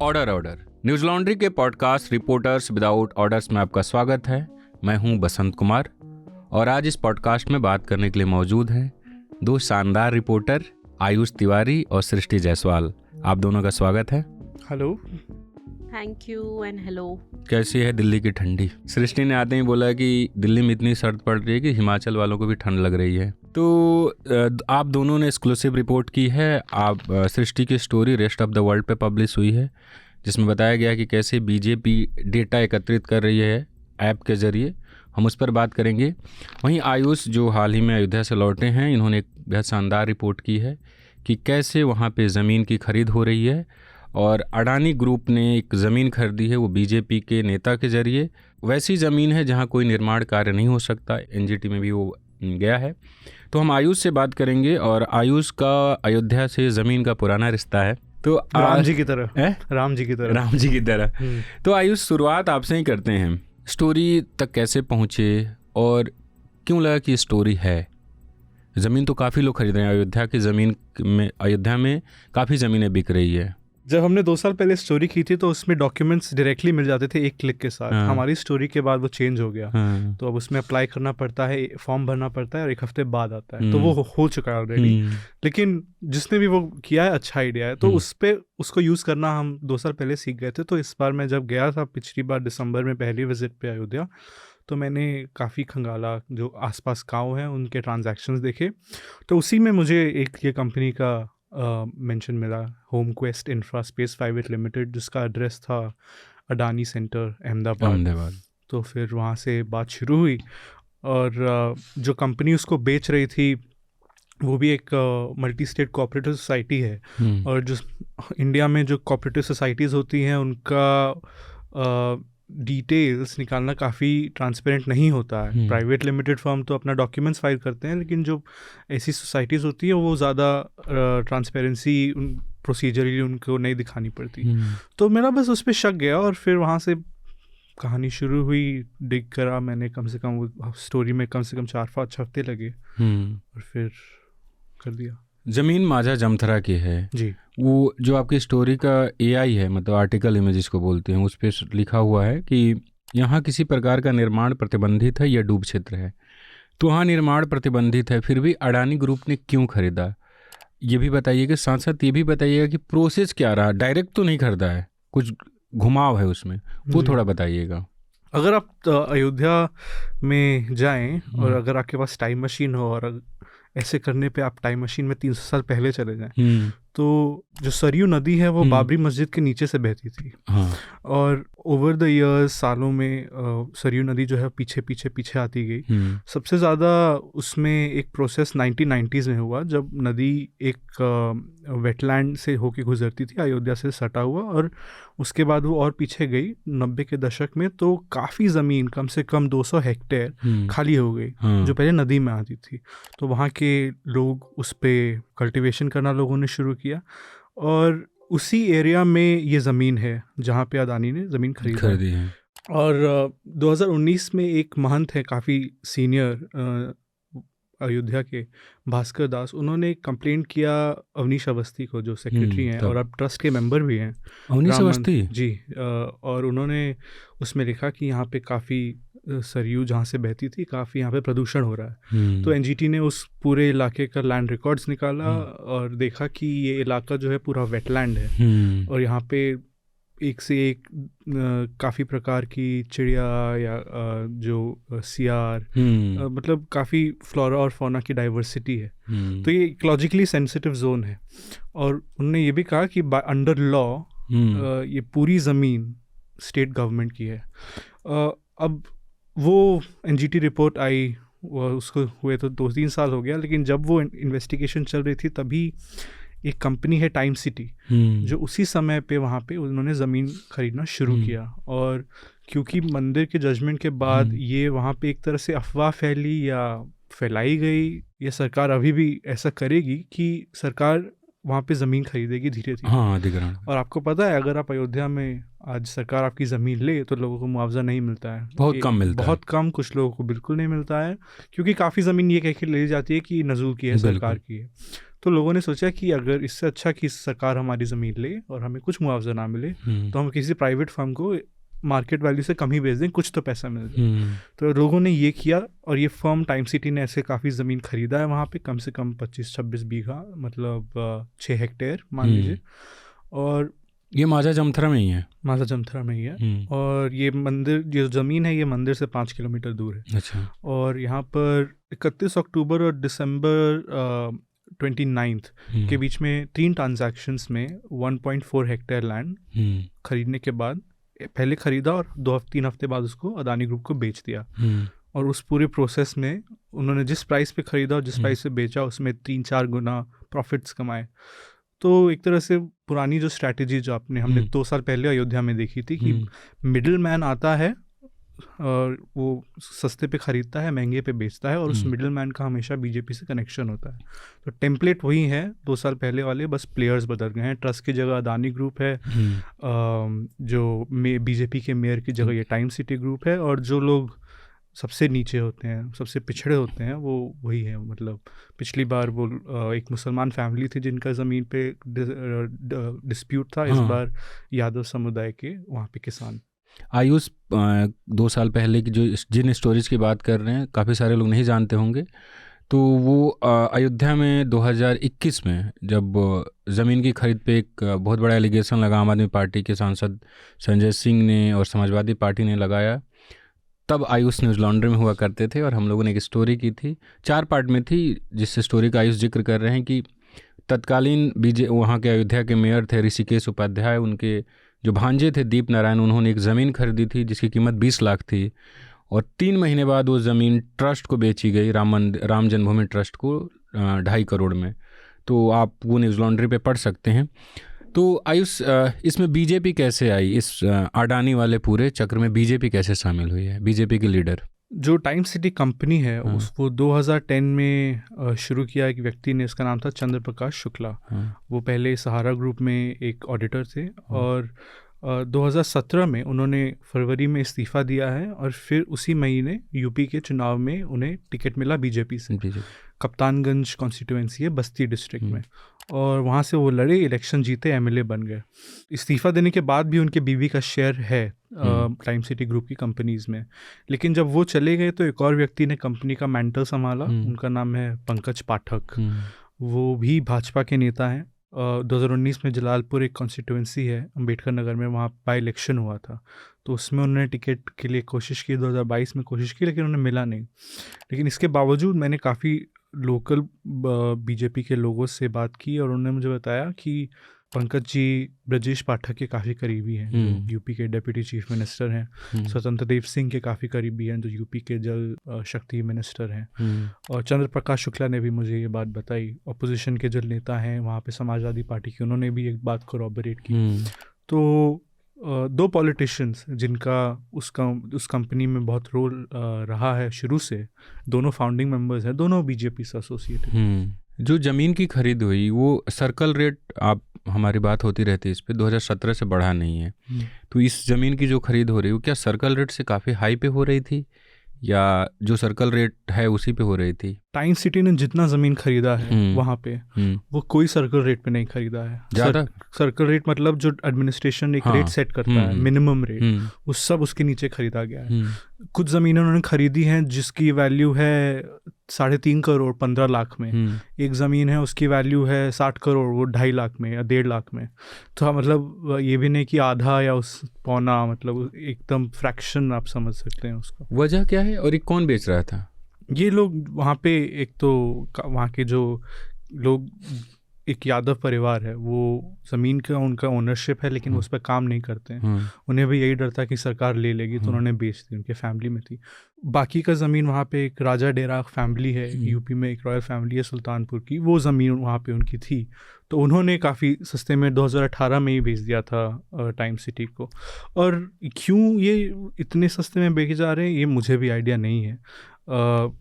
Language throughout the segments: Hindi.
ऑर्डर न्यूज लॉन्ड्री के पॉडकास्ट रिपोर्टर्स विदाउट ऑर्डर्स में आपका स्वागत है। मैं हूं बसंत कुमार और आज इस पॉडकास्ट में बात करने के लिए मौजूद हैं दो शानदार रिपोर्टर आयुष तिवारी और सृष्टि जायसवाल। आप दोनों का स्वागत है। Hello. Thank you and hello. कैसी है दिल्ली की ठंडी? सृष्टि ने आते ही बोला कि दिल्ली में इतनी सर्द पड़ रही है कि हिमाचल वालों को भी ठंड लग रही है। तो आप दोनों ने एक्सक्लूसिव रिपोर्ट की है। आप सृष्टि की story rest of the world पे पब्लिश हुई है, जिसमें बताया गया कि कैसे बीजेपी डेटा एकत्रित कर रही है ऐप के ज़रिए। हम उस पर बात करेंगे। वहीं आयुष जो हाल ही में अयोध्या से लौटे हैं, इन्होंने एक बेहद शानदार रिपोर्ट की है कि कैसे वहाँ पे ज़मीन की खरीद हो रही है और अडानी ग्रुप ने एक ज़मीन खरीदी है, वो बीजेपी के नेता के ज़रिए। वैसी ज़मीन है जहाँ कोई निर्माण कार्य नहीं हो सकता। एनजीटी में भी वो गया है। तो हम आयुष से बात करेंगे और आयुष का अयोध्या से ज़मीन का पुराना रिश्ता है। तो राम जी की तरह। तो आयुष, शुरुआत आपसे ही करते हैं। स्टोरी तक कैसे पहुँचे और क्यों लगा कि स्टोरी है? ज़मीन तो काफ़ी लोग खरीद रहे हैं अयोध्या की ज़मीन में। अयोध्या में काफ़ी ज़मीनें बिक रही है। जब हमने 2 साल पहले स्टोरी की थी तो उसमें डॉक्यूमेंट्स डायरेक्टली मिल जाते थे एक क्लिक के साथ। हाँ। हमारी स्टोरी के बाद वो चेंज हो गया। हाँ। तो अब उसमें अप्लाई करना पड़ता है, फॉर्म भरना पड़ता है और 1 हफ्ते बाद आता है। तो वो हो चुका है ऑलरेडी। लेकिन जिसने भी वो किया है अच्छा आइडिया है, तो उसको यूज़ करना हम 2 साल पहले सीख गए थे। तो इस बार मैं जब गया था पिछली बार दिसंबर में पहली विजिट पे अयोध्या, तो मैंने काफ़ी खंगाला, जो आसपास गाँव हैं उनके ट्रांजैक्शंस देखे। तो उसी में मुझे एक ये कंपनी का मेंशन मिला, home quest infra space private limited, जिसका एड्रेस था अडानी सेंटर अहमदाबाद। तो फिर वहाँ से बात शुरू हुई और जो कंपनी उसको बेच रही थी वो भी एक मल्टी स्टेट कोऑपरेटिव सोसाइटी है। और जो इंडिया में जो कोऑपरेटिव सोसाइटीज़ होती हैं उनका डिटेल्स निकालना काफ़ी ट्रांसपेरेंट नहीं होता है। प्राइवेट लिमिटेड फर्म तो अपना डॉक्यूमेंट्स फाइल करते हैं, लेकिन जो ऐसी सोसाइटीज़ होती है वो ज़्यादा ट्रांसपेरेंसी प्रोसीजरली उनको नहीं दिखानी पड़ती। तो मेरा बस उस पर शक गया और फिर वहाँ से कहानी शुरू हुई। डिग करा मैंने, कम से कम वो स्टोरी में कम से कम 4-5 हफ्ते लगे और फिर कर दिया। ज़मीन माझा जमथरा की है जी। वो जो आपकी स्टोरी का एआई है, मतलब आर्टिकल इमेज जिसको बोलते हैं, उस पर लिखा हुआ है कि यहाँ किसी प्रकार का निर्माण प्रतिबंधित है या डूब क्षेत्र है। तो वहाँ निर्माण प्रतिबंधित है, फिर भी अडानी ग्रुप ने क्यों खरीदा? ये भी बताइएगा। साथ साथ ये भी बताइएगा कि प्रोसेस क्या रहा। डायरेक्ट तो नहीं खरीदा है, कुछ घुमाव है उसमें, वो थोड़ा बताइएगा। अगर आप अयोध्या में जाएं और अगर आपके पास टाइम मशीन हो और ऐसे करने पे आप टाइम मशीन में 300 साल पहले चले जाएं, तो जो सरयू नदी है वो बाबरी मस्जिद के नीचे से बहती थी। और ओवर द ईयर्स, सालों में सरयू नदी जो है पीछे आती गई। सबसे ज़्यादा उसमें एक प्रोसेस 1990s में हुआ, जब नदी एक वेटलैंड से होके गुजरती थी, अयोध्या से सटा हुआ, और उसके बाद वो और पीछे गई 90 के दशक में। तो काफ़ी ज़मीन, कम से कम 200 हेक्टेयर खाली हो गई, जो पहले नदी में आती थी। तो वहाँ के लोग उस पर कल्टीवेशन करना लोगों ने शुरू किया और उसी एरिया में ये ज़मीन है जहाँ पे अडानी ने ज़मीन खरीदी है। और 2019 में एक महंत है, काफ़ी सीनियर अयोध्या के, भास्कर दास, उन्होंने कंप्लेंट किया अवनीश अवस्थी को, जो सेक्रेटरी हैं और अब ट्रस्ट के मेंबर भी हैं। अवनीश अवस्थी जी। और उन्होंने उसमें लिखा कि यहाँ पे काफ़ी सरयू जहाँ से बहती थी, काफ़ी यहाँ पे प्रदूषण हो रहा है। तो एनजीटी ने उस पूरे इलाके का लैंड रिकॉर्ड्स निकाला और देखा कि ये इलाका जो है पूरा वेटलैंड है और यहाँ पे एक से एक काफ़ी प्रकार की चिड़िया या जो सियार, मतलब काफ़ी फ्लोरा और फौना की डाइवर्सिटी है। तो ये इकोलॉजिकली सेंसिटिव जोन है। और उन्होंने ये भी कहा कि अंडर लॉ ये पूरी ज़मीन स्टेट गवर्नमेंट की है। अब वो एनजीटी रिपोर्ट आई, उसको हुए तो 2-3 साल हो गया, लेकिन जब वो इन्वेस्टिगेशन चल रही थी तभी एक कंपनी है टाइम सिटी, जो उसी समय पे वहाँ पे उन्होंने ज़मीन खरीदना शुरू किया। और क्योंकि मंदिर के जजमेंट के बाद ये वहाँ पे एक तरह से अफवाह फैली या फैलाई गई, या सरकार अभी भी ऐसा करेगी कि सरकार वहाँ पे ज़मीन खरीदेगी धीरे धीरे। अधिग्रहण। और आपको पता है, अगर आप अयोध्या में आज सरकार आपकी ज़मीन ले तो लोगों को मुआवजा नहीं मिलता है, बहुत कम मिलता है, बहुत कम, कुछ लोगों को बिल्कुल नहीं मिलता है, क्योंकि काफ़ी ज़मीन ये कह के ले जाती है कि नज़ूल की है, सरकार की है। तो लोगों ने सोचा कि अगर इससे अच्छा कि सरकार हमारी ज़मीन ले और हमें कुछ मुआवजा ना मिले तो हम किसी प्राइवेट फर्म को मार्केट वैल्यू से कम ही बेच दें, कुछ तो पैसा मिल जाए। तो लोगों ने ये किया और ये फर्म टाइम सिटी ने ऐसे काफ़ी ज़मीन खरीदा है वहाँ पे, कम से कम 25-26 बीघा, मतलब 6 हेक्टेयर मान लीजिए। और ये माजा जमथरा में ही है। माजा जमथरा में ही है। और ये मंदिर, ये ज़मीन है, ये मंदिर से 5 किलोमीटर दूर है। अच्छा। और यहाँ पर 31 अक्टूबर और दिसंबर 29 के बीच में 3 ट्रांजैक्शंस में 1.4 हेक्टेयर लैंड खरीदने के बाद, पहले खरीदा और 2-3 हफ्ते बाद उसको अदानी ग्रुप को बेच दिया। और उस पूरे प्रोसेस में उन्होंने जिस प्राइस पे खरीदा और जिस प्राइस पे बेचा उसमें 3-4 गुना प्रॉफिट्स कमाए। तो एक तरह से पुरानी जो स्ट्रैटेजी जो हमने 2 साल पहले अयोध्या में देखी थी कि मिडिल मैन आता है और वो सस्ते पे ख़रीदता है, महंगे पे बेचता है, और उस मिडिल मैन का हमेशा बीजेपी से कनेक्शन होता है। तो टेम्पलेट वही है 2 साल पहले वाले, बस प्लेयर्स बदल गए हैं। ट्रस्ट की जगह अदानी ग्रुप है, जो बीजेपी के मेयर की जगह ये टाइम सिटी ग्रुप है, और जो लोग सबसे नीचे होते हैं, सबसे पिछड़े होते हैं, वो वही है। मतलब पिछली बार वो एक मुसलमान फैमिली थी जिनका ज़मीन पे डिस्प्यूट था, इस बार यादव समुदाय के वहाँ पे किसान। आयुष 2 साल पहले की जिन स्टोरीज की बात कर रहे हैं काफ़ी सारे लोग नहीं जानते होंगे। तो वो अयोध्या में 2021 में जब ज़मीन की खरीद पे एक बहुत बड़ा एलिगेशन लगा, आम आदमी पार्टी के सांसद संजय सिंह ने और समाजवादी पार्टी ने लगाया, तब आयुष न्यूज़ लॉन्ड्री में हुआ करते थे और हम लोगों ने एक स्टोरी की थी, 4 पार्ट में थी, जिस स्टोरी का आयुष जिक्र कर रहे हैं कि तत्कालीन वहाँ के अयोध्या के मेयर थे ऋषिकेश उपाध्याय, उनके जो भांजे थे दीप नारायण, उन्होंने एक ज़मीन खरीदी थी जिसकी कीमत 20 लाख थी, और 3 महीने बाद वो ज़मीन ट्रस्ट को बेची गई, राम जन्मभूमि ट्रस्ट को 2.5 करोड़ में। तो आप वो न्यूज़ लॉन्ड्री पे पढ़ सकते हैं। तो आयुष, इसमें बीजेपी कैसे आई, इस अडानी वाले पूरे चक्र में बीजेपी कैसे शामिल हुई है, बीजेपी के लीडर? जो टाइम सिटी कंपनी है वो 2010 में शुरू किया एक व्यक्ति ने, इसका नाम था चंद्र प्रकाश शुक्ला। वो पहले सहारा ग्रुप में एक ऑडिटर थे, और 2017 में उन्होंने फरवरी में इस्तीफ़ा दिया है, और फिर उसी महीने यूपी के चुनाव में उन्हें टिकट मिला बीजेपी से। कप्तानगंज कॉन्स्टिट्यूएंसी है बस्ती डिस्ट्रिक्ट में, और वहाँ से वो लड़े, इलेक्शन जीते, एमएलए बन गए। इस्तीफ़ा देने के बाद भी उनके बीवी का शेयर है टाइम सिटी ग्रुप की कंपनीज़ में। लेकिन जब वो चले गए तो एक और व्यक्ति ने कंपनी का मैंटल संभाला, उनका नाम है पंकज पाठक। वो भी भाजपा के नेता हैं। 2019 में जलालपुर एक कॉन्स्टिट्यूएंसी है अम्बेडकर नगर में, वहाँ बाई इलेक्शन हुआ था, तो उसमें उन्होंने टिकट के लिए कोशिश की, 2022 में कोशिश की, लेकिन उन्हें मिला नहीं। लेकिन इसके बावजूद मैंने काफ़ी लोकल बीजेपी के लोगों से बात की, और उन्होंने मुझे बताया कि पंकज जी ब्रजेश पाठक के काफ़ी करीबी हैं, जो यूपी के डिप्टी चीफ मिनिस्टर हैं। स्वतंत्र देव सिंह के काफ़ी करीबी हैं, जो यूपी के जल शक्ति मिनिस्टर हैं। और चंद्र प्रकाश शुक्ला ने भी मुझे ये बात बताई। अपोजिशन के जो नेता हैं वहाँ पे समाजवादी पार्टी के, उन्होंने भी एक बात कोरॉबरेट की। तो 2 पॉलिटिशियंस जिनका उस कंपनी में बहुत रोल रहा है शुरू से, दोनों फाउंडिंग मेंबर्स हैं, दोनों बीजेपी से एसोसिएटेड। जो ज़मीन की खरीद हुई वो सर्कल रेट, आप हमारी बात होती रहती है इस पे, 2017 से बढ़ा नहीं है। तो इस ज़मीन की जो खरीद हो रही है वो क्या सर्कल रेट से काफ़ी हाई पे हो रही थी, या जो सर्कल रेट है उसी पे हो रही थी? टाइम सिटी ने जितना ज़मीन खरीदा है वहाँ पे, वो कोई सर्कल रेट पे नहीं खरीदा है। ज़्यादा सर्कल रेट मतलब जो एडमिनिस्ट्रेशन एक रेट सेट करता है, मिनिमम रेट, वो सब उसके नीचे खरीदा गया है। कुछ ज़मीनें उन्होंने खरीदी हैं जिसकी वैल्यू है 3.5 करोड़ 15 लाख में। एक ज़मीन है उसकी वैल्यू है 60 करोड़, वो 2.5 लाख में या 1.5 लाख में। तो मतलब ये भी नहीं कि आधा या उस पौना, मतलब एकदम फ्रैक्शन आप समझ सकते हैं उसका। वजह क्या है और ये कौन बेच रहा था? ये लोग वहाँ पे, एक तो वहाँ के जो लोग, एक यादव परिवार है, वो ज़मीन का उनका ओनरशिप है, लेकिन उस पर काम नहीं करते हैं। उन्हें भी यही डर था कि सरकार ले लेगी, तो उन्होंने बेच दी, उनके फैमिली में थी। बाकी का ज़मीन वहाँ पे एक राजा डेरा फैमिली है, यूपी में एक रॉयल फैमिली है सुल्तानपुर की, वो ज़मीन वहाँ पे उनकी थी, तो उन्होंने काफ़ी सस्ते में 2018 में ही बेच दिया था टाइम सिटी को। और क्यों ये इतने सस्ते में बेचे जा रहे हैं ये मुझे भी आइडिया नहीं है।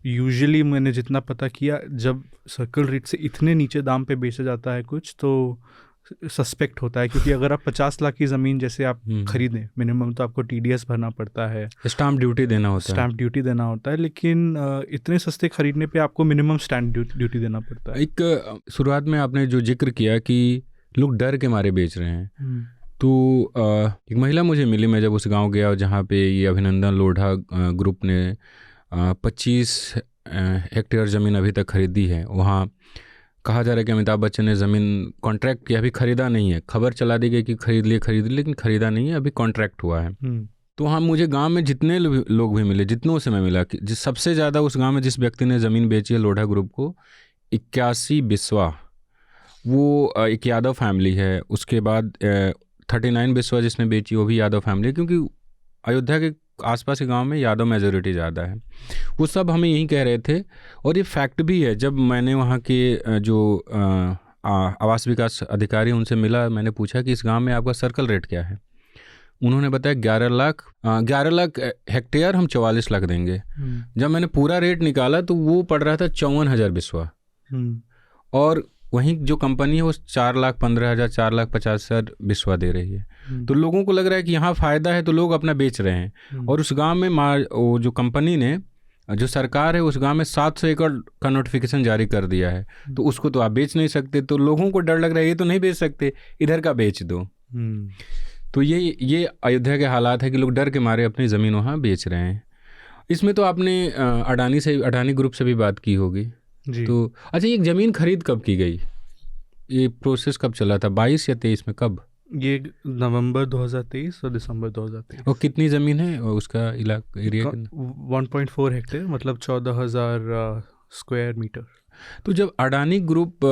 यूजुअली मैंने जितना पता किया, जब सर्कल रेट से इतने नीचे दाम पे बेचा जाता है कुछ, तो सस्पेक्ट होता है, क्योंकि अगर आप 50 लाख की ज़मीन जैसे आप खरीदें मिनिमम, तो आपको टीडीएस भरना पड़ता है, स्टाम्प ड्यूटी देना होता है, स्टैम्प ड्यूटी देना होता है। लेकिन इतने सस्ते खरीदने पे आपको मिनिमम स्टैम्प ड्यूटी देना पड़ता है। एक शुरुआत में आपने जो जिक्र किया कि लोग डर के मारे बेच रहे हैं, तो एक महिला मुझे मिली, मैं जब उस गांव गया और जहाँ पे ये अभिनंदन लोढ़ा ग्रुप ने 25 हेक्टेयर ज़मीन अभी तक खरीदी है। वहाँ कहा जा रहा है कि अमिताभ बच्चन ने ज़मीन कॉन्ट्रैक्ट किया, अभी ख़रीदा नहीं है। खबर चला दी गई कि खरीद लिए, लेकिन ख़रीदा नहीं है, अभी कॉन्ट्रैक्ट हुआ है। तो हाँ, मुझे गांव में जितने लोग भी मिले, जितनों से मैं मिला, कि सबसे ज़्यादा उस गांव में जिस व्यक्ति ने ज़मीन बेची है लोढ़ा ग्रुप को, 81 बिस्वा, वो एक यादव फैमिली है। उसके बाद 39 बिस्वा जिसने बेची वो भी यादव फैमिली है, क्योंकि अयोध्या के आसपास के गांव में यादव मेजोरिटी ज़्यादा है। वो सब हमें यही कह रहे थे, और ये फैक्ट भी है। जब मैंने वहाँ के जो आवास विकास अधिकारी उनसे मिला, मैंने पूछा कि इस गांव में आपका सर्कल रेट क्या है। उन्होंने बताया 11 लाख हेक्टेयर हम 44 लाख देंगे। जब मैंने पूरा रेट निकाला तो वो पड़ रहा था 54,000 बिस्वा, और वहीं जो कंपनी है वो 4,15,000 4,50,000 बिस्वा दे रही है। तो लोगों को लग रहा है कि यहाँ फ़ायदा है, तो लोग अपना बेच रहे हैं। और उस गांव में वो जो कंपनी ने, जो सरकार है, उस गांव में 700 एकड़ का नोटिफिकेशन जारी कर दिया है, तो उसको तो आप बेच नहीं सकते। तो लोगों को डर लग रहा है, ये तो नहीं बेच सकते, इधर का बेच दो। तो ये अयोध्या के हालात है कि लोग डर के मारे अपनी ज़मीन वहाँ बेच रहे हैं। इसमें तो आपने अडानी ग्रुप से भी बात की होगी जी। तो अच्छा, ये ज़मीन खरीद कब की गई, ये प्रोसेस कब चला था, 22 या 23 में, कब? ये नवंबर 2023 और दिसंबर 2023। और कितनी ज़मीन है उसका एरिया? 1.4 हेक्टेयर, मतलब 14,000 स्क्वायर मीटर। तो जब अडानी ग्रुप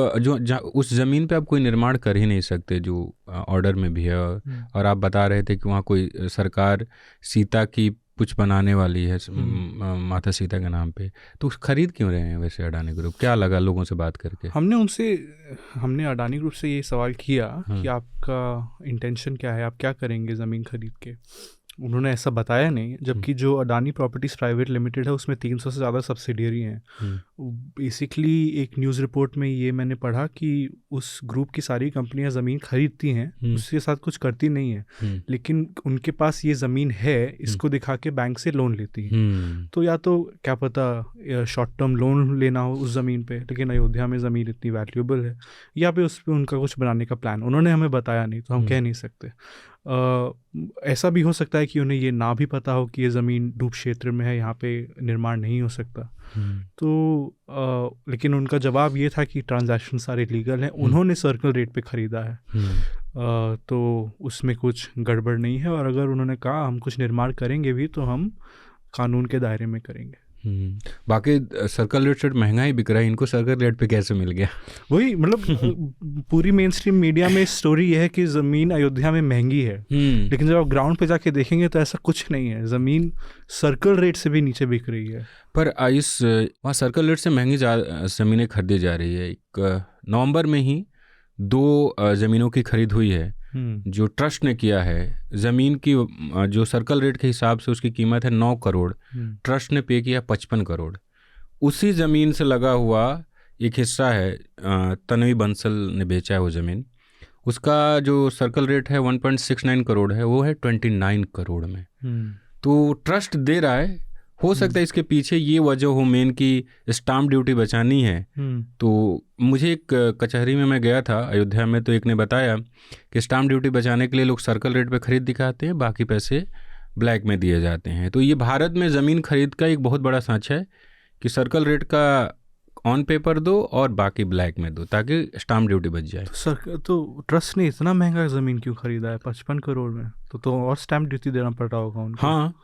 उस ज़मीन पे आप कोई निर्माण कर ही नहीं सकते, जो ऑर्डर में भी है, और आप बता रहे थे कि वहाँ कोई सरकार सीता की कुछ बनाने वाली है, माता सीता के नाम पे, तो खरीद क्यों रहे हैं वैसे अडानी ग्रुप? क्या लगा लोगों से बात करके? हमने अडानी ग्रुप से ये सवाल किया कि आपका इंटेंशन क्या है, आप क्या करेंगे ज़मीन खरीद के। उन्होंने ऐसा बताया नहीं, जबकि जो अडानी प्रॉपर्टीज़ प्राइवेट लिमिटेड है उसमें 300 से ज़्यादा सब्सिडियरी हैं। बेसिकली एक न्यूज़ रिपोर्ट में ये मैंने पढ़ा कि उस ग्रुप की सारी कंपनियां ज़मीन खरीदती हैं, उसके साथ कुछ करती नहीं है, लेकिन उनके पास ये ज़मीन है, इसको दिखा के बैंक से लोन लेती हैं। तो या तो क्या पता शॉर्ट टर्म लोन लेना हो उस ज़मीन पे, लेकिन अयोध्या में ज़मीन इतनी वैल्यूएबल है, या पे उस पर उनका कुछ बनाने का प्लान उन्होंने हमें बताया नहीं, तो हम कह नहीं सकते। ऐसा भी हो सकता है कि उन्हें ये ना भी पता हो कि ये ज़मीन डूब क्षेत्र में है, यहाँ पे निर्माण नहीं हो सकता। तो लेकिन उनका जवाब ये था कि ट्रांजैक्शन सारे लीगल हैं, उन्होंने सर्कल रेट पे ख़रीदा है, तो उसमें कुछ गड़बड़ नहीं है। और अगर उन्होंने कहा हम कुछ निर्माण करेंगे भी, तो हम कानून के दायरे में करेंगे। बाकी सर्कल रेट से महंगा ही बिक रहा है, इनको सर्कल रेट पे कैसे मिल गया? वही, मतलब पूरी मेन स्ट्रीम मीडिया में स्टोरी यह है कि ज़मीन अयोध्या में महंगी है, लेकिन जब आप ग्राउंड पे जाके देखेंगे तो ऐसा कुछ नहीं है, ज़मीन सर्कल रेट से भी नीचे बिक रही है। पर वहाँ सर्कल रेट से महंगी ज़मीनें खरीदी जा रही है। नवंबर में ही 2 ज़मीनों की खरीद हुई है, जो ट्रस्ट ने किया है। ज़मीन की जो सर्कल रेट के हिसाब से उसकी कीमत है 9 करोड़, ट्रस्ट ने पे किया 55 करोड़। उसी ज़मीन से लगा हुआ एक हिस्सा है, तन्वी बंसल ने बेचा है वो ज़मीन, उसका जो सर्कल रेट है 1.69 करोड़ है, वो है 29 करोड़ में। तो ट्रस्ट दे रहा है, हो सकता है इसके पीछे ये वजह हो मेन की स्टाम्प ड्यूटी बचानी है। तो मुझे एक कचहरी में मैं गया था अयोध्या में, तो एक ने बताया कि स्टाम्प ड्यूटी बचाने के लिए लोग सर्कल रेट पे खरीद दिखाते हैं, बाकी पैसे ब्लैक में दिए जाते हैं। तो ये भारत में ज़मीन खरीद का एक बहुत बड़ा सांचा है कि सर्कल रेट का ऑन पेपर दो और बाकी ब्लैक में दो, ताकि स्टाम्प ड्यूटी बच जाए। तो ट्रस्ट ने इतना महंगा ज़मीन क्यों खरीदा है 55 करोड़ में? तो और स्टाम्प ड्यूटी देना पड़ता होगा उनको। हाँ,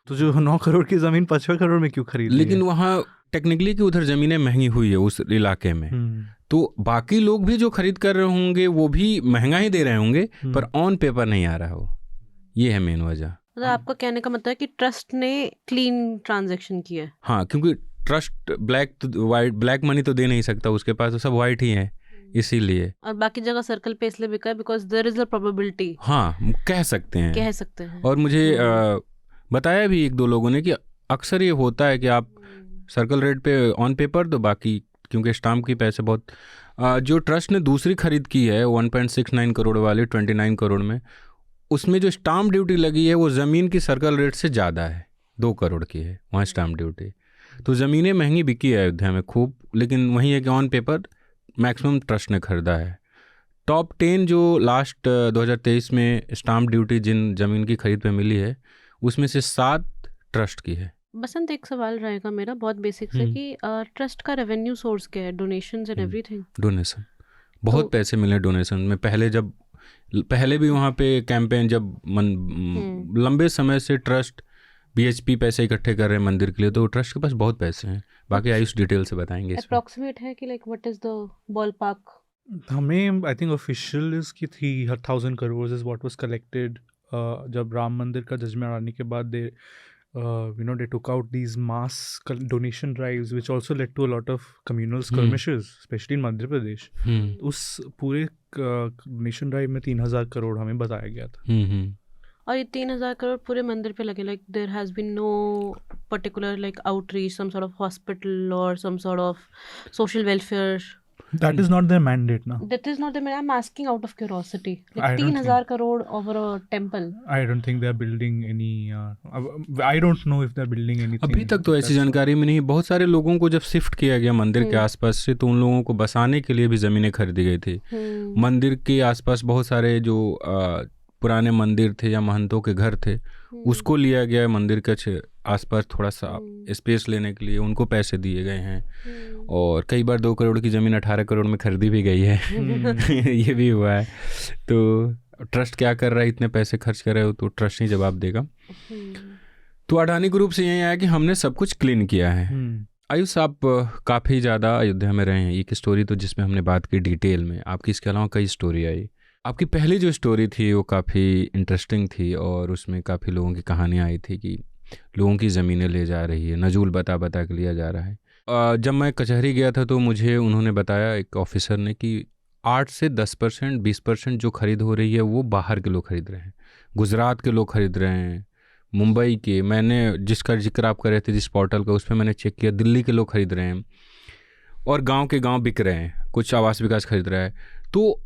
तो जो 9 करोड़ की ज़मीन 55 करोड़ में क्यों खरीदी? लेकिन वहाँ टेक्निकली कि उधर ज़मीनें महंगी हुई है उस इलाके में, तो बाकी लोग भी जो खरीद कर रहे होंगे वो भी महंगा ही दे रहे होंगे, पर ऑन पेपर नहीं आ रहा हो। ये है मेन वजह। मतलब आपका कहने का मतलब है कि ट्रस्ट ने क्लीन ट्रांजैक्शन किया है। हाँ, क्योंकि ट्रस्ट ब्लैक मनी तो दे नहीं सकता, उसके पास तो सब वाइट ही है, इसीलिए। और बाकी जगह सर्कल पे इसलिए बिका है because there is a probability. हाँ, कह सकते हैं। और मुझे बताया भी 1-2 लोगों ने कि अक्सर ये होता है कि आप सर्कल रेट पे ऑन पेपर दो, बाकी क्योंकि स्टाम्प की पैसे बहुत जो ट्रस्ट ने दूसरी खरीद की है 1.69 करोड़ वाली 29 करोड़ में, उसमें जो स्टाम्प ड्यूटी लगी है वो ज़मीन की सर्कल रेट से ज़्यादा है, 2 करोड़ की है वहाँ स्टाम्प ड्यूटी। तो ज़मीनें महंगी बिकी है अयोध्या में खूब, लेकिन वहीं है कि ऑन पेपर मैक्सिमम ट्रस्ट ने खरीदा है। टॉप 10 जो लास्ट 2023 में स्टाम्प ड्यूटी जिन ज़मीन की खरीद पे मिली है उसमें से 7 ट्रस्ट की है। बसंत, एक सवाल रहेगा मेरा बहुत बेसिक से कि ट्रस्ट का रेवेन्यू सोर्स क्या है? Donations and everything? डोनेशन, बहुत पैसे मिले डोनेशन में। पहले भी वहाँ पे कैंपेन जब लंबे समय से ट्रस्ट BHP पैसे इकट्ठे कर रहे हैं मंदिर के लिए, तो ट्रस्ट के पास बहुत पैसे हैं। बाकी आयुष डिटेल से बताएंगे इसमें। अप्रॉक्सीमेट है कि like what is the ballpark? हमें आई थिंक ऑफिशियल इसकी 3,000 crore is what was collected जब राम मंदिर का जजमेंट आने के बाद दे they took out these mass donation drives which also led to a lot of communal skirmishes, especially in Madhya Pradesh. उस पूरे donation drive में 3,000 करोड़ हमें बताया गया था। और ये 3,000 करोड़ पूरे मंदिर पे लगे, like there has been no particular like outreach, some sort of hospital और some sort of social welfare? That is not their mandate now. That is not the mandate. I'm asking out of curiosity. Like 3,000 crore over a temple. I don't think they are building any. I don't know if they are building anything. अभी तक तो ऐसी जानकारी में नहीं। बहुत सारे लोगों को जब शिफ्ट किया गया मंदिर के आसपास से, तो उन लोगों को बसाने के लिए भी ज़मीनें खरीदी गई थी। मंदिर के आसपास बहुत सारे जो पुराने मंदिर थे या महंतों के घर थे, उसको लिया गया है मंदिर के आसपास थोड़ा सा स्पेस लेने के लिए, उनको पैसे दिए गए हैं। और कई बार 2 करोड़ की ज़मीन 18 करोड़ में खरीदी भी गई है। ये भी हुआ है। तो ट्रस्ट क्या कर रहा है, इतने पैसे खर्च कर रहे हो, तो ट्रस्ट ही जवाब देगा। तो अडानी ग्रुप से यही आया कि हमने सब कुछ क्लीन किया है। आयुष, आप काफ़ी ज़्यादा अयोध्या में रहे हैं। एक स्टोरी तो जिसमें हमने बात की डिटेल में, आपकी इसके अलावा कई स्टोरी आई। आपकी पहली जो स्टोरी थी वो काफ़ी इंटरेस्टिंग थी और उसमें काफ़ी लोगों की कहानियाँ आई थी कि लोगों की ज़मीनें ले जा रही है, नजूल बता के लिया जा रहा है। जब मैं कचहरी गया था तो मुझे उन्होंने बताया, एक ऑफिसर ने, कि 8 से 10%, 20% जो खरीद हो रही है वो बाहर के लोग खरीद रहे हैं, गुजरात के लोग खरीद रहे हैं, मुंबई के, मैंने जिसका जिक्र आप कर रहे थे जिस पोर्टल का, उस पर मैंने चेक किया, दिल्ली के लोग खरीद रहे हैं और गाँव के गाँव बिक रहे हैं, कुछ आवास विकास खरीद रहा है। तो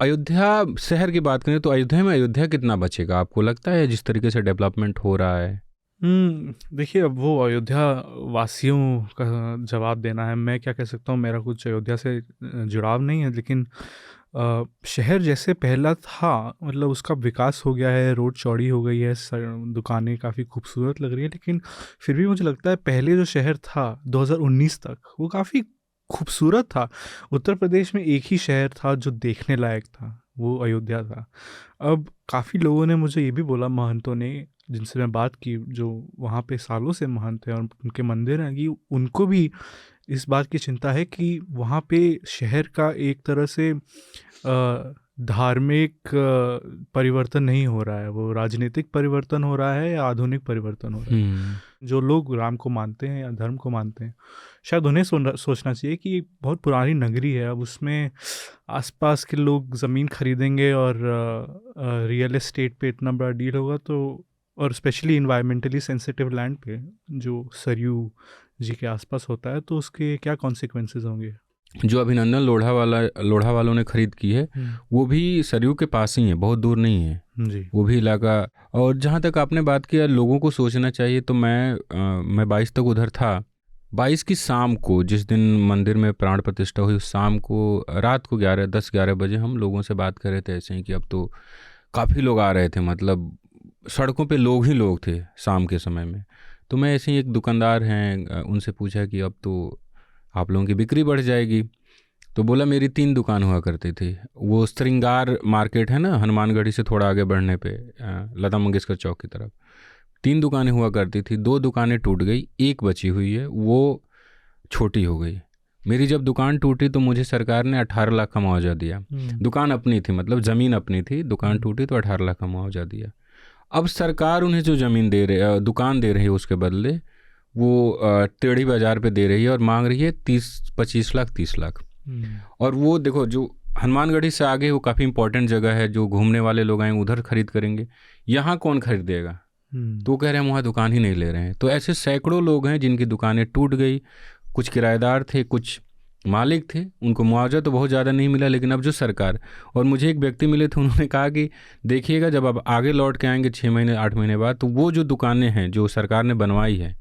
अयोध्या शहर की बात करें तो अयोध्या कितना बचेगा, आपको लगता है, जिस तरीके से डेवलपमेंट हो रहा है? देखिए, अब वो अयोध्या वासियों का जवाब देना है। मैं क्या कह सकता हूँ, मेरा कुछ अयोध्या से जुड़ाव नहीं है, लेकिन शहर जैसे पहला था, मतलब उसका विकास हो गया है, रोड चौड़ी हो गई है, दुकानें काफ़ी खूबसूरत लग रही है, लेकिन फिर भी मुझे लगता है पहले जो शहर था 2019 तक, वो काफ़ी खूबसूरत था। उत्तर प्रदेश में एक ही शहर था जो देखने लायक था, वो अयोध्या था। अब काफ़ी लोगों ने मुझे ये भी बोला, महंतों ने जिनसे मैं बात की, जो वहाँ पे सालों से महंत हैं और उनके मंदिर हैं, कि उनको भी इस बात की चिंता है कि वहाँ पे शहर का एक तरह से धार्मिक परिवर्तन नहीं हो रहा है, वो राजनीतिक परिवर्तन हो रहा है या आधुनिक परिवर्तन हो रहा है। जो लोग राम को मानते हैं या धर्म को मानते हैं, शायद उन्हें सोचना चाहिए कि बहुत पुरानी नगरी है, अब उसमें आसपास के लोग ज़मीन खरीदेंगे और रियल एस्टेट पे इतना बड़ा डील होगा, तो और स्पेशली इन्वायरमेंटली सेंसिटिव लैंड पे जो सरयू जी के आसपास होता है, तो उसके क्या कॉन्सिक्वेंसेस होंगे। जो अभिनंदन लोढ़ा वालों ने खरीद की है, वो भी सरयू के पास ही है, बहुत दूर नहीं है जी, वो भी इलाका। और जहाँ तक आपने बात किया लोगों को सोचना चाहिए, तो मैं 22 तक उधर था। 22 की शाम को, जिस दिन मंदिर में प्राण प्रतिष्ठा हुई, उस शाम को, रात को 10-11 बजे हम लोगों से बात कर रहे थे ऐसे ही कि अब तो काफ़ी लोग आ रहे थे, मतलब सड़कों पे लोग ही लोग थे शाम के समय में। तो मैं ऐसे ही, एक दुकानदार हैं, उनसे पूछा कि अब तो आप लोगों की बिक्री बढ़ जाएगी। तो बोला मेरी 3 दुकान हुआ करती थी, वो श्रृंगार मार्केट है ना, हनुमानगढ़ी से थोड़ा आगे बढ़ने पे, लता मंगेशकर चौक की तरफ, 3 दुकानें हुआ करती थी, 2 दुकानें टूट गई, 1 बची हुई है, वो छोटी हो गई। मेरी जब दुकान टूटी तो मुझे सरकार ने 18 लाख का मुआवजा दिया। दुकान अपनी थी, मतलब ज़मीन अपनी थी, दुकान टूटी तो 18 लाख का मुआवजा दिया। अब सरकार उन्हें जो ज़मीन दुकान दे रही है, उसके बदले वो टेढ़ी बाज़ार पे दे रही है और मांग रही है 25 लाख 30 लाख। और वो देखो, जो हनुमानगढ़ी से आगे, वो काफ़ी इंपॉर्टेंट जगह है, जो घूमने वाले लोग आएंगे उधर खरीद करेंगे, यहाँ कौन खरीदेगा? तो कह रहे हैं वहाँ दुकान ही नहीं ले रहे हैं। तो ऐसे सैकड़ों लोग हैं जिनकी दुकानें टूट गई, कुछ किराएदार थे, कुछ मालिक थे, उनको मुआवजा तो बहुत ज़्यादा नहीं मिला, लेकिन अब जो सरकार, और मुझे एक व्यक्ति मिले थे, उन्होंने कहा कि देखिएगा जब आप आगे लौट के आएंगे 6 महीने 8 महीने बाद, तो वो जो दुकानें हैं जो सरकार ने बनवाई है,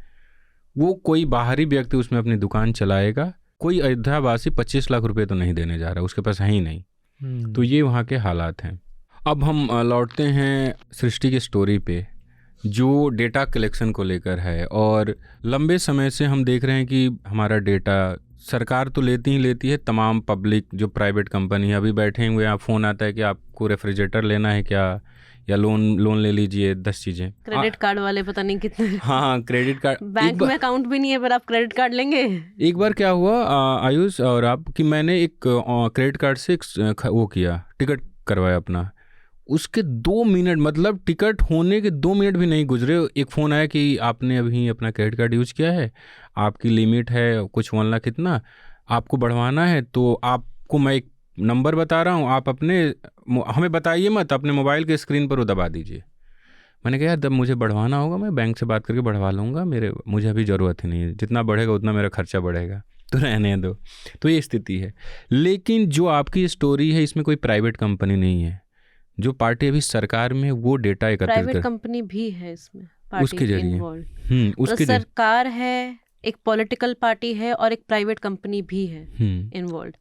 वो कोई बाहरी व्यक्ति उसमें अपनी दुकान चलाएगा, कोई अयोध्यावासी 25 लाख रुपए तो नहीं देने जा रहा, उसके पास है ही नहीं। तो ये वहाँ के हालात हैं। अब हम लौटते हैं सृष्टि की स्टोरी पे, जो डेटा कलेक्शन को लेकर है। और लंबे समय से हम देख रहे हैं कि हमारा डेटा सरकार तो लेती ही लेती है, तमाम पब्लिक जो प्राइवेट कंपनी है, अभी बैठे हुए यहाँ फ़ोन आता है कि आपको रेफ्रिजरेटर लेना है क्या, या लोन ले लीजिए 10 चीज़ें। क्रेडिट कार्ड वाले पता नहीं कितने हाँ क्रेडिट कार्ड, बैंक में अकाउंट भी नहीं है पर आप क्रेडिट कार्ड लेंगे। एक बार क्या हुआ आयुष और आप, कि मैंने एक क्रेडिट कार्ड से वो किया, टिकट करवाया अपना, उसके 2 मिनट, मतलब टिकट होने के 2 मिनट भी नहीं गुजरे, एक फ़ोन आया कि आपने अभी अपना क्रेडिट कार्ड यूज़ किया है, आपकी लिमिट है कुछ 1 लाख कितना, आपको बढ़वाना है, तो आपको मैं एक नंबर बता रहा हूँ, आप अपने हमें बताइए मत, अपने मोबाइल के स्क्रीन पर वो दबा दीजिए। मैंने कहा यार जब मुझे बढ़वाना होगा मैं बैंक से बात करके बढ़वा लूँगा, मुझे अभी ज़रूरत ही नहीं है, जितना बढ़ेगा उतना मेरा खर्चा बढ़ेगा, तो रहने दो। तो ये स्थिति है। लेकिन जो आपकी स्टोरी है, इसमें कोई प्राइवेट कंपनी नहीं है, जो पार्टी अभी सरकार में वो डेटा एकत्रित प्राइवेट कंपनी भी है इसमें, पार्टी उसके जरिए उसके तो सरकार है, एक पॉलिटिकल पार्टी है और एक प्राइवेट कंपनी भी है involve.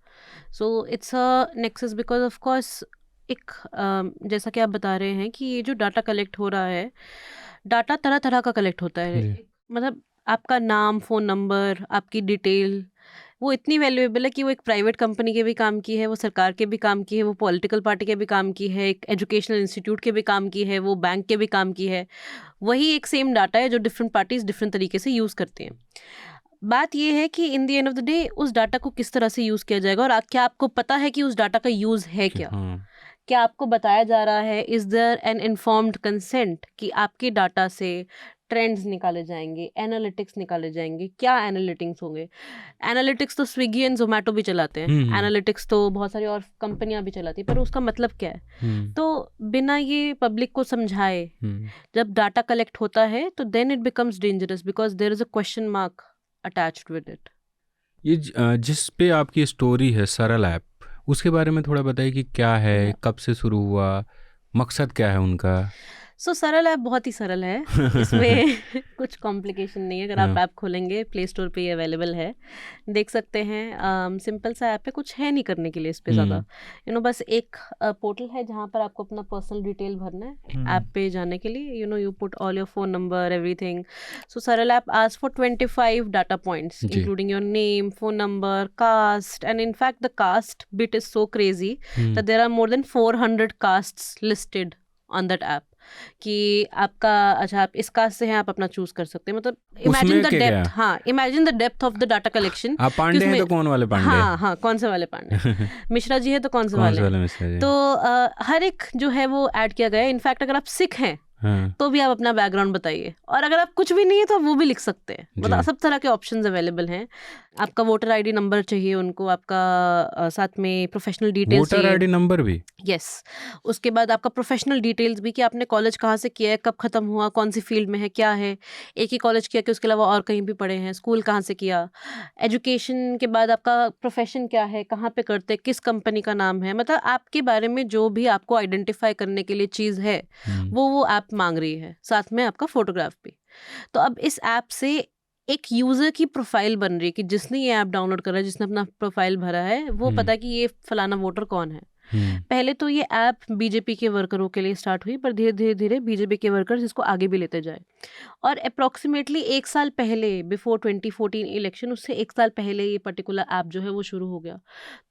So it's a nexus because of course एक जैसा कि आप बता रहे हैं कि ये जो डाटा कलेक्ट हो रहा है, डाटा तरह तरह का कलेक्ट होता है। मतलब आपका नाम, फ़ोन नंबर, आपकी डिटेल, वो इतनी वैल्यूएबल है कि वो एक प्राइवेट कंपनी के भी काम की है, वो सरकार के भी काम की है, वो पॉलिटिकल पार्टी के भी काम की है, एक एजुकेशनल इंस्टीट्यूट के भी काम की है, वो बैंक के भी काम की है। वही एक सेम डाटा है जो डिफरेंट पार्टीज डिफरेंट तरीके से यूज़ करती हैं। बात ये है कि in the end of the day उस डाटा को किस तरह से यूज़ किया जाएगा, और क्या आपको पता है कि उस डाटा का यूज़ है क्या आपको बताया जा रहा है, is there an informed consent कि आपके डाटा से ट्रेंड्स निकाले जाएंगे, एनालिटिक्स निकाले जाएंगे। क्या एनालिटिक्स होंगे? एनालिटिक्स तो स्विगी एंड जोमेटो भी चलाते हैं, एनालिटिक्स तो बहुत सारी और कंपनियां भी चलाती हैं, पर उसका मतलब क्या है? तो बिना ये पब्लिक को समझाए जब डाटा कलेक्ट होता है तो then it becomes dangerous because there is a question mark attached with it. ये जिस पे आपकी स्टोरी है सरल ऐप, उसके बारे में थोड़ा बताइए कि क्या है, कब से शुरू हुआ, मकसद क्या है उनका? सरल ऐप बहुत ही सरल है, इसमें कुछ कॉम्प्लिकेशन नहीं है। अगर आप ऐप खोलेंगे, प्ले स्टोर पे ये अवेलेबल है, देख सकते हैं। सिंपल सा ऐप है, कुछ है नहीं करने के लिए इस पे ज़्यादा। बस एक पोर्टल है जहाँ पर आपको अपना पर्सनल डिटेल भरना है ऐप पे जाने के लिए। You put all your phone number, everything. So Saral app ask for 25 data points including your name, phone number, caste, and in fact the caste bit is so crazy that there are more than 400 castes listed on that app. कि आपका, अच्छा आप इस कास्ट से हैं, आप अपना चूज कर सकते हैं। मतलब इमेजिन द डेप्थ, हाँ imagine the depth of the data collection. आप पांडे हैं तो कौन वाले पांडे? हाँ कौन से वाले पांडे? मिश्रा जी है तो कौन से वाले? तो हर एक जो है वो ऐड किया गया है। इनफैक्ट अगर आप सिख हैं तो भी आप अपना बैकग्राउंड बताइए, और अगर आप कुछ भी नहीं है तो वो भी लिख सकते हैं। मतलब सब तरह के ऑप्शंस अवेलेबल हैं। आपका वोटर आईडी नंबर चाहिए उनको, आपका साथ में प्रोफेशनल डिटेल्स चाहिए। वोटर आईडी नंबर भी? यस। उसके बाद आपका प्रोफेशनल डिटेल्स भी, कि आपने कॉलेज कहाँ से किया है, कब खत्म हुआ, कौन सी फील्ड में है, क्या है, एक ही कॉलेज किया कि उसके अलावा और कहीं भी पढ़े हैं, स्कूल कहाँ से किया, एजुकेशन के बाद आपका प्रोफेशन क्या है, कहाँ पे करते, किस कंपनी का नाम है। मतलब आपके बारे में जो भी आपको आइडेंटिफाई करने के लिए चीज़ है वो ऐप मांग रही है, साथ में आपका फोटोग्राफ भी। तो अब इस ऐप से एक यूज़र की प्रोफाइल बन रही है कि जिसने ये ऐप डाउनलोड करा है, जिसने अपना प्रोफाइल भरा है, वो पता है कि ये फलाना वोटर कौन है। पहले तो ये ऐप बीजेपी के वर्करों के लिए स्टार्ट हुई, पर धीरे धीरे बीजेपी के वर्कर्स इसको आगे भी लेते जाए। और अप्रॉक्सीमेटली 1 साल पहले, बिफोर 2014 इलेक्शन, उससे 1 साल पहले ये पर्टिकुलर ऐप जो है वो शुरू हो गया।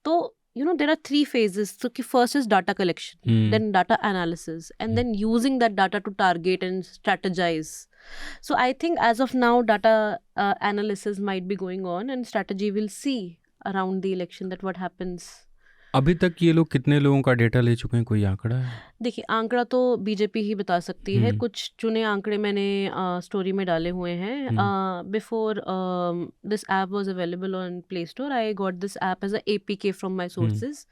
तो there are 3 phases. So first is data collection, then data analysis, and then using that data to target and strategize. So I think as of now data analysis might be going on, and strategy will see around the election that what happens. अभी तक ये लोग कितने लोगों का डेटा ले चुके हैं, कोई आंकड़ा है? देखिए आंकड़ा तो बीजेपी ही बता सकती है। कुछ चुने आंकड़े मैंने स्टोरी में डाले हुए हैं। Before this app was available on Play Store, I got this app as a APK from my sources.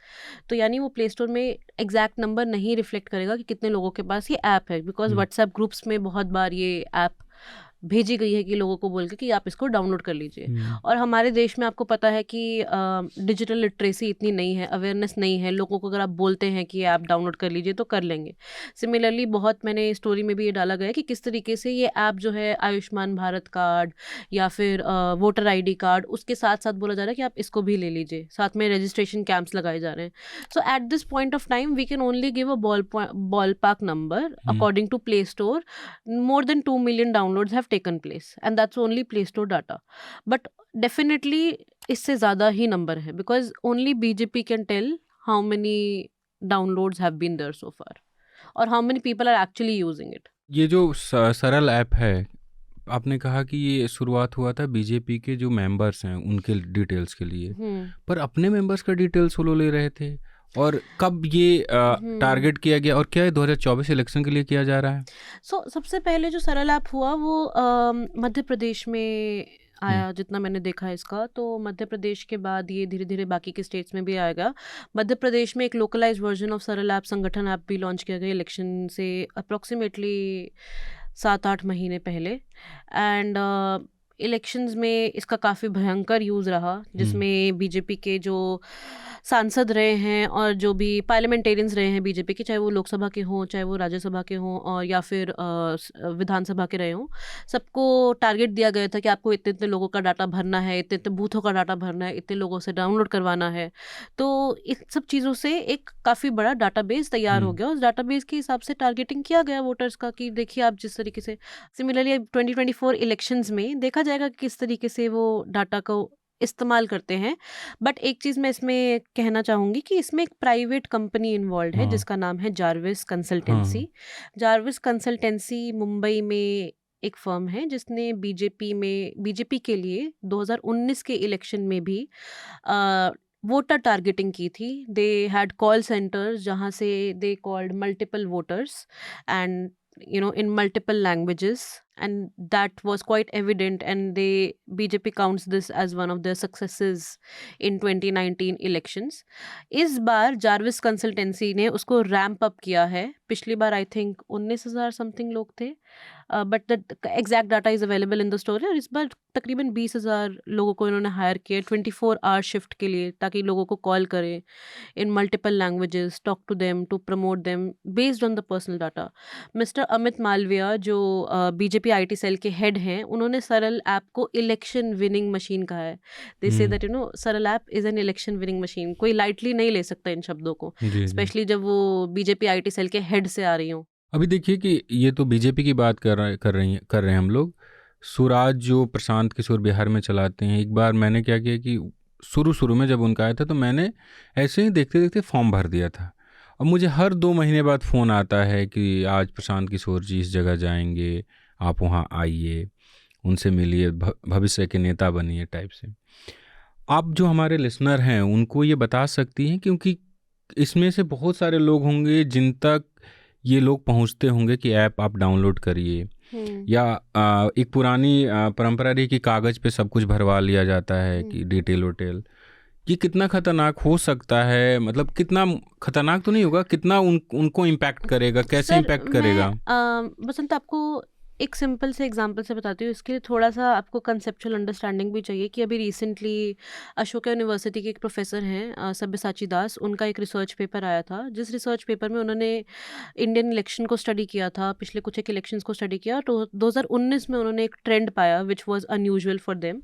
तो यानी वो प्ले स्टोर में एग्जैक्ट नंबर नहीं रिफ्लेक्ट करेगा कि कितने लोगों के पास ये ऐप है, बिकॉज व्हाट्सएप ग्रुप्स में बहुत बार ये ऐप भेजी गई है कि लोगों को बोल के कि आप इसको डाउनलोड कर लीजिए। और हमारे देश में आपको पता है कि डिजिटल लिटरेसी इतनी नहीं है, अवेयरनेस नहीं है, लोगों को अगर आप बोलते हैं कि ऐप डाउनलोड कर लीजिए तो कर लेंगे। सिमिलरली बहुत मैंने स्टोरी में भी ये डाला गया है कि किस तरीके से ये ऐप जो है आयुष्मान भारत कार्ड या फिर वोटर ID कार्ड, उसके साथ साथ बोला जा रहा है कि आप इसको भी ले लीजिए, साथ में रजिस्ट्रेशन कैंप्स लगाए जा रहे हैं। So at this point of time we can only give a ballpark number according to play store, more than 2 million downloads have taken place and that's only Play Store data, but definitely इससे ज़्यादा ही नंबर है because only BJP can tell how many downloads have been there so far और how many people are actually using it. ये जो सरल ऐप है, आपने कहा कि ये शुरुआत हुआ था बीजेपी के जो मेंबर्स हैं उनके डिटेल्स के लिए, पर अपने मेंबर्स का डिटेल्स वो लोग ले रहे थे, और कब ये टारगेट किया गया और क्या ये 2024 इलेक्शन के लिए किया जा रहा है? सबसे पहले जो सरल ऐप हुआ वो मध्य प्रदेश में आया, जितना मैंने देखा है इसका, तो मध्य प्रदेश के बाद ये धीरे धीरे बाकी के स्टेट्स में भी आएगा। मध्य प्रदेश में एक लोकलाइज वर्जन ऑफ सरल ऐप संगठन ऐप भी लॉन्च किया गया इलेक्शन से अप्रॉक्सीमेटली 7-8 महीने पहले, एंड इलेक्शंस में इसका काफ़ी भयंकर यूज़ रहा, जिसमें बीजेपी के जो सांसद रहे हैं और जो भी पार्लियामेंटेरियंस रहे हैं बीजेपी के, चाहे वो लोकसभा के हों चाहे वो राज्यसभा के हों और या फिर विधानसभा के रहे हों, सबको टारगेट दिया गया था कि आपको इतने इतने लोगों का डाटा भरना है, इतने इतने बूथों का डाटा भरना है, इतने लोगों से डाउनलोड करवाना है। तो इन सब चीज़ों से एक काफ़ी बड़ा डाटाबेस तैयार हो गया। उस डाटाबेस के हिसाब से टारगेटिंग किया गया वोटर्स का कि देखिए आप जिस तरीके से, सिमिलरली 2024 इलेक्शंस में देखा जाएगा कि किस तरीके से वो डाटा को इस्तेमाल करते हैं। बट एक चीज़ मैं इसमें कहना चाहूँगी कि इसमें एक प्राइवेट कंपनी इन्वॉल्व है जिसका नाम है Jarvis consultancy. Jarvis consultancy Mumbai में एक फर्म है जिसने बीजेपी के लिए 2019 के इलेक्शन में भी वोटर टारगेटिंग की थी। दे हैड कॉल सेंटर्स जहाँ से they called multiple voters and in multiple languages, and that was quite evident, and BJP counts this as one of their successes in 2019 elections. इस बार जार्विस कंसल्टेंसी ने उसको रैम्प अप किया है। पिछली बार आई थिंक 19,000 समथिंग लोग थे, but the exact data is available in the story. और इस बार तकरीबन 20,000 लोगों को इन्होंने हायर किया 24 आवर शिफ्ट के लिए, ताकि लोगों को कॉल करें in multiple languages, talk to them, to promote them based on the personal data. Mister Amit Malviya जो बीजेपी IT सेल के हेड हैं, उन्होंने सरल ऐप को इलेक्शन विनिंग मशीन कहा है। दे से दैट सरल app is an election winning machine. कोई लाइटली नहीं ले सकता इन शब्दों को, स्पेशली जब वो बीजेपी IT सेल के हेड से आ रही हूँ। अभी देखिए कि ये तो बीजेपी की बात कर रहे हैं हम लोग। स्वराज जो प्रशांत किशोर बिहार में चलाते हैं, एक बार मैंने क्या किया कि शुरू में जब उनका आया था तो मैंने ऐसे ही देखते देखते फॉर्म भर दिया था। और मुझे हर 2 महीने बाद फ़ोन आता है कि आज प्रशांत किशोर जी इस जगह जाएंगे, आप वहाँ आइए, उनसे मिलिए, भविष्य के नेता बनिए टाइप से। आप जो हमारे लिसनर हैं उनको ये बता सकती हैं, क्योंकि इसमें से बहुत सारे लोग होंगे जिन तक ये लोग पहुंचते होंगे कि ऐप आप डाउनलोड करिए, या एक पुरानी परंपरा रही कि कागज़ पे सब कुछ भरवा लिया जाता है कि डिटेल वोटेल। ये कितना खतरनाक हो सकता है? मतलब कितना खतरनाक तो नहीं होगा, कितना उनको इम्पैक्ट करेगा, कैसे इम्पैक्ट करेगा? बसंत आपको एक सिंपल से एग्जांपल से बताती हूँ। इसके लिए थोड़ा सा आपको कंसेप्चुअल अंडरस्टैंडिंग भी चाहिए कि अभी रिसेंटली अशोका यूनिवर्सिटी के एक प्रोफेसर हैं सब्यसाची दास, उनका एक रिसर्च पेपर आया था, जिस रिसर्च पेपर में उन्होंने इंडियन इलेक्शन को स्टडी किया था, पिछले कुछ एक इलेक्शंस को स्टडी किया। तो 2019 में उन्होंने एक ट्रेंड पाया which was unusual for them.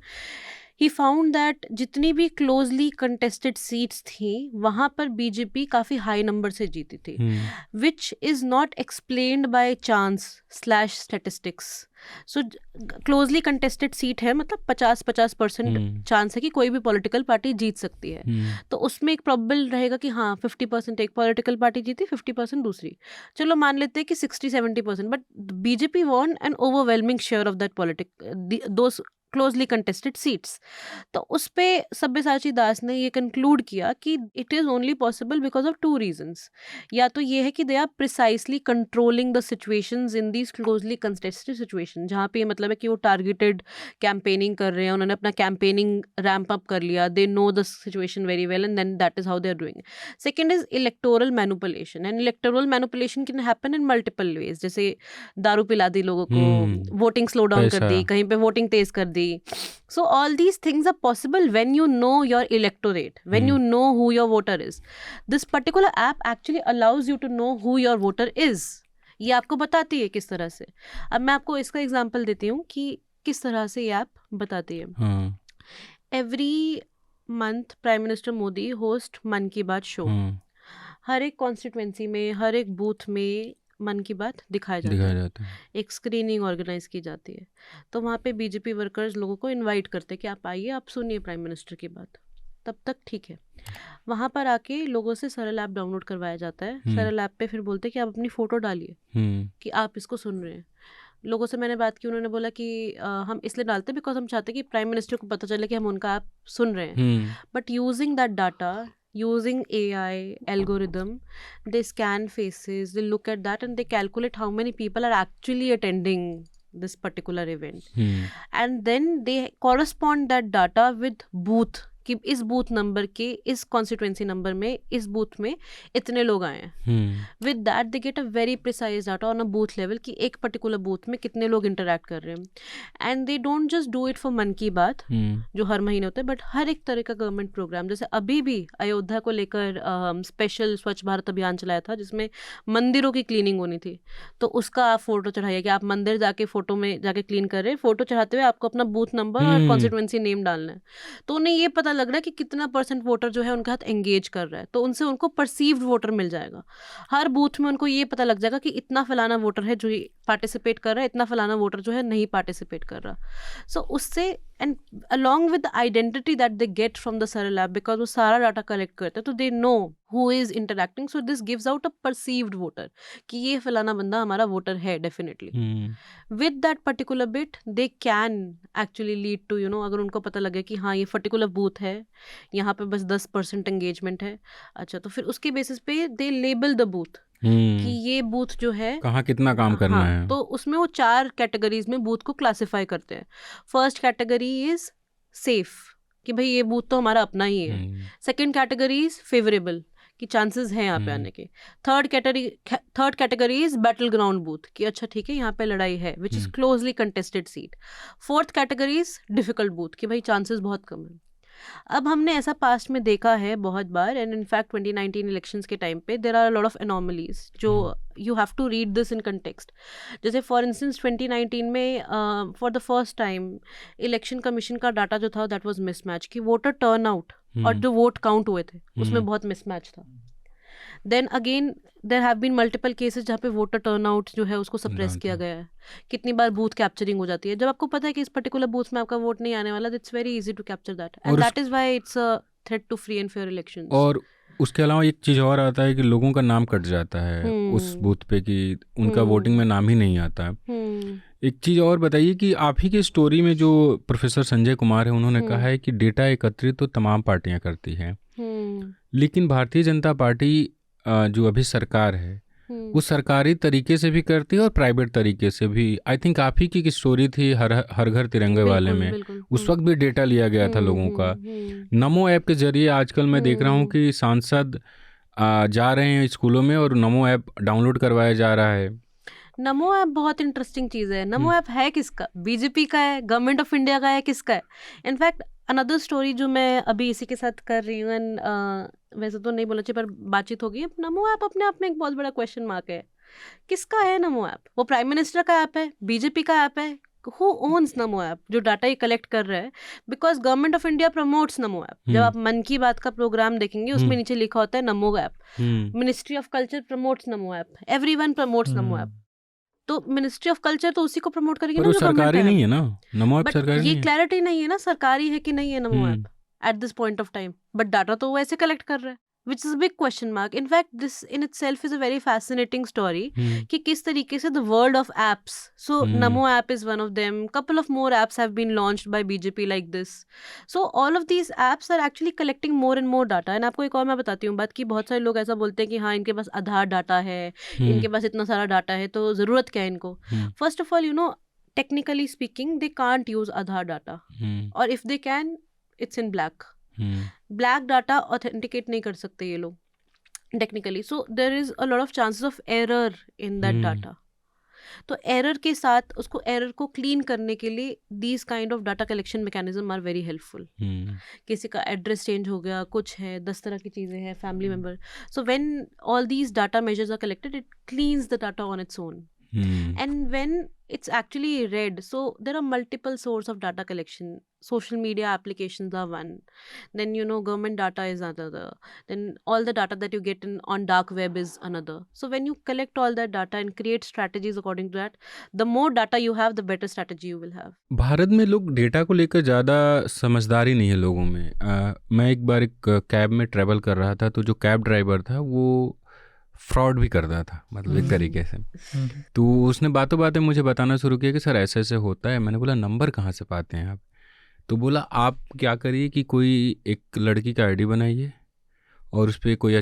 He found that जितनी भी क्लोजली कंटेस्टेड सीट्स थी वहाँ पर बीजेपी काफ़ी हाई नंबर से जीती थी, which is not explained by chance / statistics. So closely contested seat है, मतलब 50% चांस है कि कोई भी पॉलिटिकल पार्टी जीत सकती है। तो उसमें एक प्रोबेबल रहेगा कि हाँ 50% एक पॉलिटिकल पार्टी जीती, 50% दूसरी। चलो मान लेते हैं कि 60-70%, but BJP von N overwhelming share of that those closely contested seats. तो उस पे सब्यसाची दास ने ये कंक्लूड किया कि it is only possible because of 2 reasons. या तो ये है कि they are precisely controlling the situations in these closely contested situation, जहाँ पे ये मतलब है कि वो टारगेटेड कैंपेनिंग कर रहे हैं, उन्होंने अपना कैंपेनिंग रैम्प अप कर लिया, they know the situation very well and then that is how they are doing. Second is electoral manipulation, and electoral manipulation can happen in multiple ways, जैसे दारू पिला दी लोगों को, वोटिंग स्लो डाउन कर दी, कहीं पे वोटिंग तेज कर दी। So all these things are possible when you know your electorate, when you know who your voter is. This particular app actually allows you to know who your voter is. ये आपको बताती है किस तरह से। अब मैं आपको इसका एग्जांपल देती हूँ कि किस तरह से ये ऐप बताती है। Every month prime minister Modi host मन की बात शो। हर एक कॉन्स्टिट्यूएंसी में, हर एक बूथ में मन की बात दिखाया जाता है। एक स्क्रीनिंग ऑर्गेनाइज की जाती है, तो वहाँ पे बीजेपी वर्कर्स लोगों को इनवाइट करते हैं कि आप आइए, आप सुनिए प्राइम मिनिस्टर की बात। तब तक ठीक है। वहाँ पर आके लोगों से सरल ऐप डाउनलोड करवाया जाता है। सरल ऐप पे फिर बोलते हैं कि आप अपनी फ़ोटो डालिए कि आप इसको सुन रहे हैं। लोगों से मैंने बात की, उन्होंने बोला कि हम इसलिए डालते हैं बिकॉज हम चाहते हैं कि प्राइम मिनिस्टर को पता चले कि हम उनका ऐप सुन रहे हैं। But using that data, using AI algorithm, they scan faces, they look at that and they calculate how many people are actually attending this particular event. And then they correspond that data with booth, कि इस बूथ नंबर के, इस कॉन्स्टिट्यूएंसी नंबर में, इस बूथ में इतने लोग आए हैं। With that they get a very precise data on a booth level कि एक पर्टिकुलर बूथ में कितने लोग इंटरेक्ट कर रहे हैं। And they don't just do it for मन की बात जो हर महीने होता है, बट हर एक तरह का गवर्नमेंट प्रोग्राम। जैसे अभी भी अयोध्या को लेकर स्पेशल स्वच्छ भारत अभियान चलाया था, जिसमें मंदिरों की क्लीनिंग होनी थी। तो उसका आप फोटो चढ़ाइए कि आप मंदिर जाके फोटो में जाके क्लीन कर रहे हैं, फोटो चढ़ाते हुए आपको अपना बूथ नंबर और कॉन्स्टिट्यूएंसी नेम डालना है। तो उन्हें ये पता लग रहा है कि कितना % वोटर जो है उनके साथ एंगेज कर रहा है, तो उनसे उनको परसीव्ड वोटर मिल जाएगा। हर बूथ में उनको ये पता लग जाएगा कि इतना फलाना वोटर है जो पार्टिसिपेट कर रहा है, इतना फलाना वोटर जो है नहीं पार्टिसिपेट कर रहा। सो उससे and along with the identity that they get from the Saral app, because वो सारा डाटा कलेक्ट करते हैं, तो they know who is interacting. So this gives out a perceived voter कि ये फलाना बंदा हमारा वोटर है definitely. With that particular bit they can actually lead to, you know, अगर उनको पता लगे कि हाँ ये पर्टिकुलर बूथ है, यहाँ पे बस 10% एंगेजमेंट है, अच्छा, तो फिर उसके बेसिस पे दे लेबल द बूथ कि ये बूथ जो है कहाँ कितना काम करना है। तो उसमें वो 4 कैटेगरीज में बूथ को क्लासिफाई करते हैं। फर्स्ट कैटेगरी इज सेफ, कि भाई ये बूथ तो हमारा अपना ही है। सेकंड कैटेगरी इज फेवरेबल, कि चांसेस हैं यहाँ पे आने के। Third category is battle ground booth, कि अच्छा ठीक है यहाँ पे लड़ाई है, which is closely contested seat. Fourth category is difficult booth, कि भाई चांसेस बहुत कम है। अब हमने ऐसा पास्ट में देखा है बहुत बार, एंड इनफैक्ट 2019 इलेक्शंस के टाइम पे there are a lot of anomalies जो you have to read this in context. जैसे फॉर इंस्टेंस 2019 में for the first time election commission का डाटा जो था दैट वाज मिसमैच, कि वोटर टर्न आउट और जो वोट काउंट हुए थे उसमें बहुत मिसमैच था। Then again there have been multiple cases जहाँ पे वोटर टर्नआउट जो है उसको सप्रेस किया गया है। कितनी बार बूथ कैप्चरिंग हो जाती है। जब आपको पता है कि इस पर्टिकुलर बूथ में आपका वोट नहीं आने वाला, it's very easy to capture that, and that is why it's a threat to free and fair elections. और उसके अलावा एक चीज़ और आता है कि लोगों का नाम कट जाता है उस बूथ पे, कि उनका वोटिंग में नाम ही नहीं आता है। एक चीज़ और बताइए कि आप ही की स्टोरी में जो प्रोफेसर संजय कुमार है, उन्होंने कहा है कि डेटा एकत्रित तो तमाम पार्टियां करती हैं, लेकिन भारतीय जनता पार्टी जो अभी सरकार है वो सरकारी तरीके से भी करती है और प्राइवेट तरीके से भी। आई थिंक आप ही की स्टोरी थी हर घर तिरंगे वाले में, उस वक्त भी डेटा लिया गया था लोगों का। नमो ऐप के जरिए आजकल मैं देख रहा हूँ कि सांसद जा रहे हैं स्कूलों में और नमो ऐप डाउनलोड करवाया जा रहा है। नमो ऐप बहुत इंटरेस्टिंग चीज़ है। नमो ऐप है किसका? बीजेपी का है, गवर्नमेंट ऑफ इंडिया का है, किसका है? इनफैक्ट अनदर स्टोरी जो मैं अभी इसी के साथ कर रही हूँ, एंड वैसे तो नहीं बोलना चाहिए पर बातचीत होगी, नमो ऐप अपने आप में एक बहुत बड़ा क्वेश्चन मार्क है। किसका है नमो ऐप? वो प्राइम मिनिस्टर का ऐप है? बीजेपी का ऐप है? हु ओन्स नमो ऐप जो डाटा ये कलेक्ट कर रहा है? Because government of India promotes NaMo app. जब आप मन की बात का प्रोग्राम देखेंगे उसमें नीचे लिखा होता है नमो app. Ministry of culture promotes NaMo app, everyone promotes NaMo app. तो मिनिस्ट्री ऑफ कल्चर तो उसी को प्रमोट करेगी ना, जो सरकारी नहीं है ना नमो ऐप, सरकारी नहीं है। ये क्लैरिटी नहीं है ना सरकारी है कि नहीं है नमो app eight this point of time, but data तो वो ऐसे कलेक्ट कर रहा है। which is a big question mark. In fact, this in itself is a very fascinating story कि किस तरीके से the world of apps, so Namo app is one of them, couple of more apps have been launched by BJP like this, so all of these apps are actually collecting more and more data. and आपको एक और मैं बताती हूँ बात कि बहुत सारे लोग ऐसा बोलते हैं कि हाँ इनके पास आधार डाटा है, इनके पास इतना सारा डाटा है, तो ज़रूरत क्या है इनको. First of all, you know, technically speaking they can't use Aadhaar data, or if they can, it's in black. Black data authenticate नहीं कर सकते ये लोग technically, so there is a lot of chances of error in that data. तो एरर के साथ उसको एरर को क्लीन करने के लिए these kind of data collection mechanism are very helpful. किसी का एड्रेस चेंज हो गया, कुछ है, 10 तरह की चीज़ें हैं, family member, so when all these data measures are collected it cleans the data on its own. And when it's actually read, so there are multiple sources of data collection. Social media applications are one, then you know government data is another, then all the data that you get on dark web is another. So when you collect all that data and create strategies according to that, the more data you have, the better strategy you will have. Bharat में लोग डेटा को लेकर ज़्यादा समझदारी नहीं है लोगों में. मैं एक बार एक कैब में ट्रैवल कर रहा था, तो जो कैब ड्राइवर था वो फ्रॉड भी करता था, मतलब एक तरीके से. तो उसने बातों बातें मुझे बताना शुरू किया कि सर ऐसे ऐसे होता है. मैंने बोला नंबर कहाँ से पाते हैं आप? तो बोला आप क्या करिए कि कोई एक लड़की का आईडी बनाइए और उस पर कोई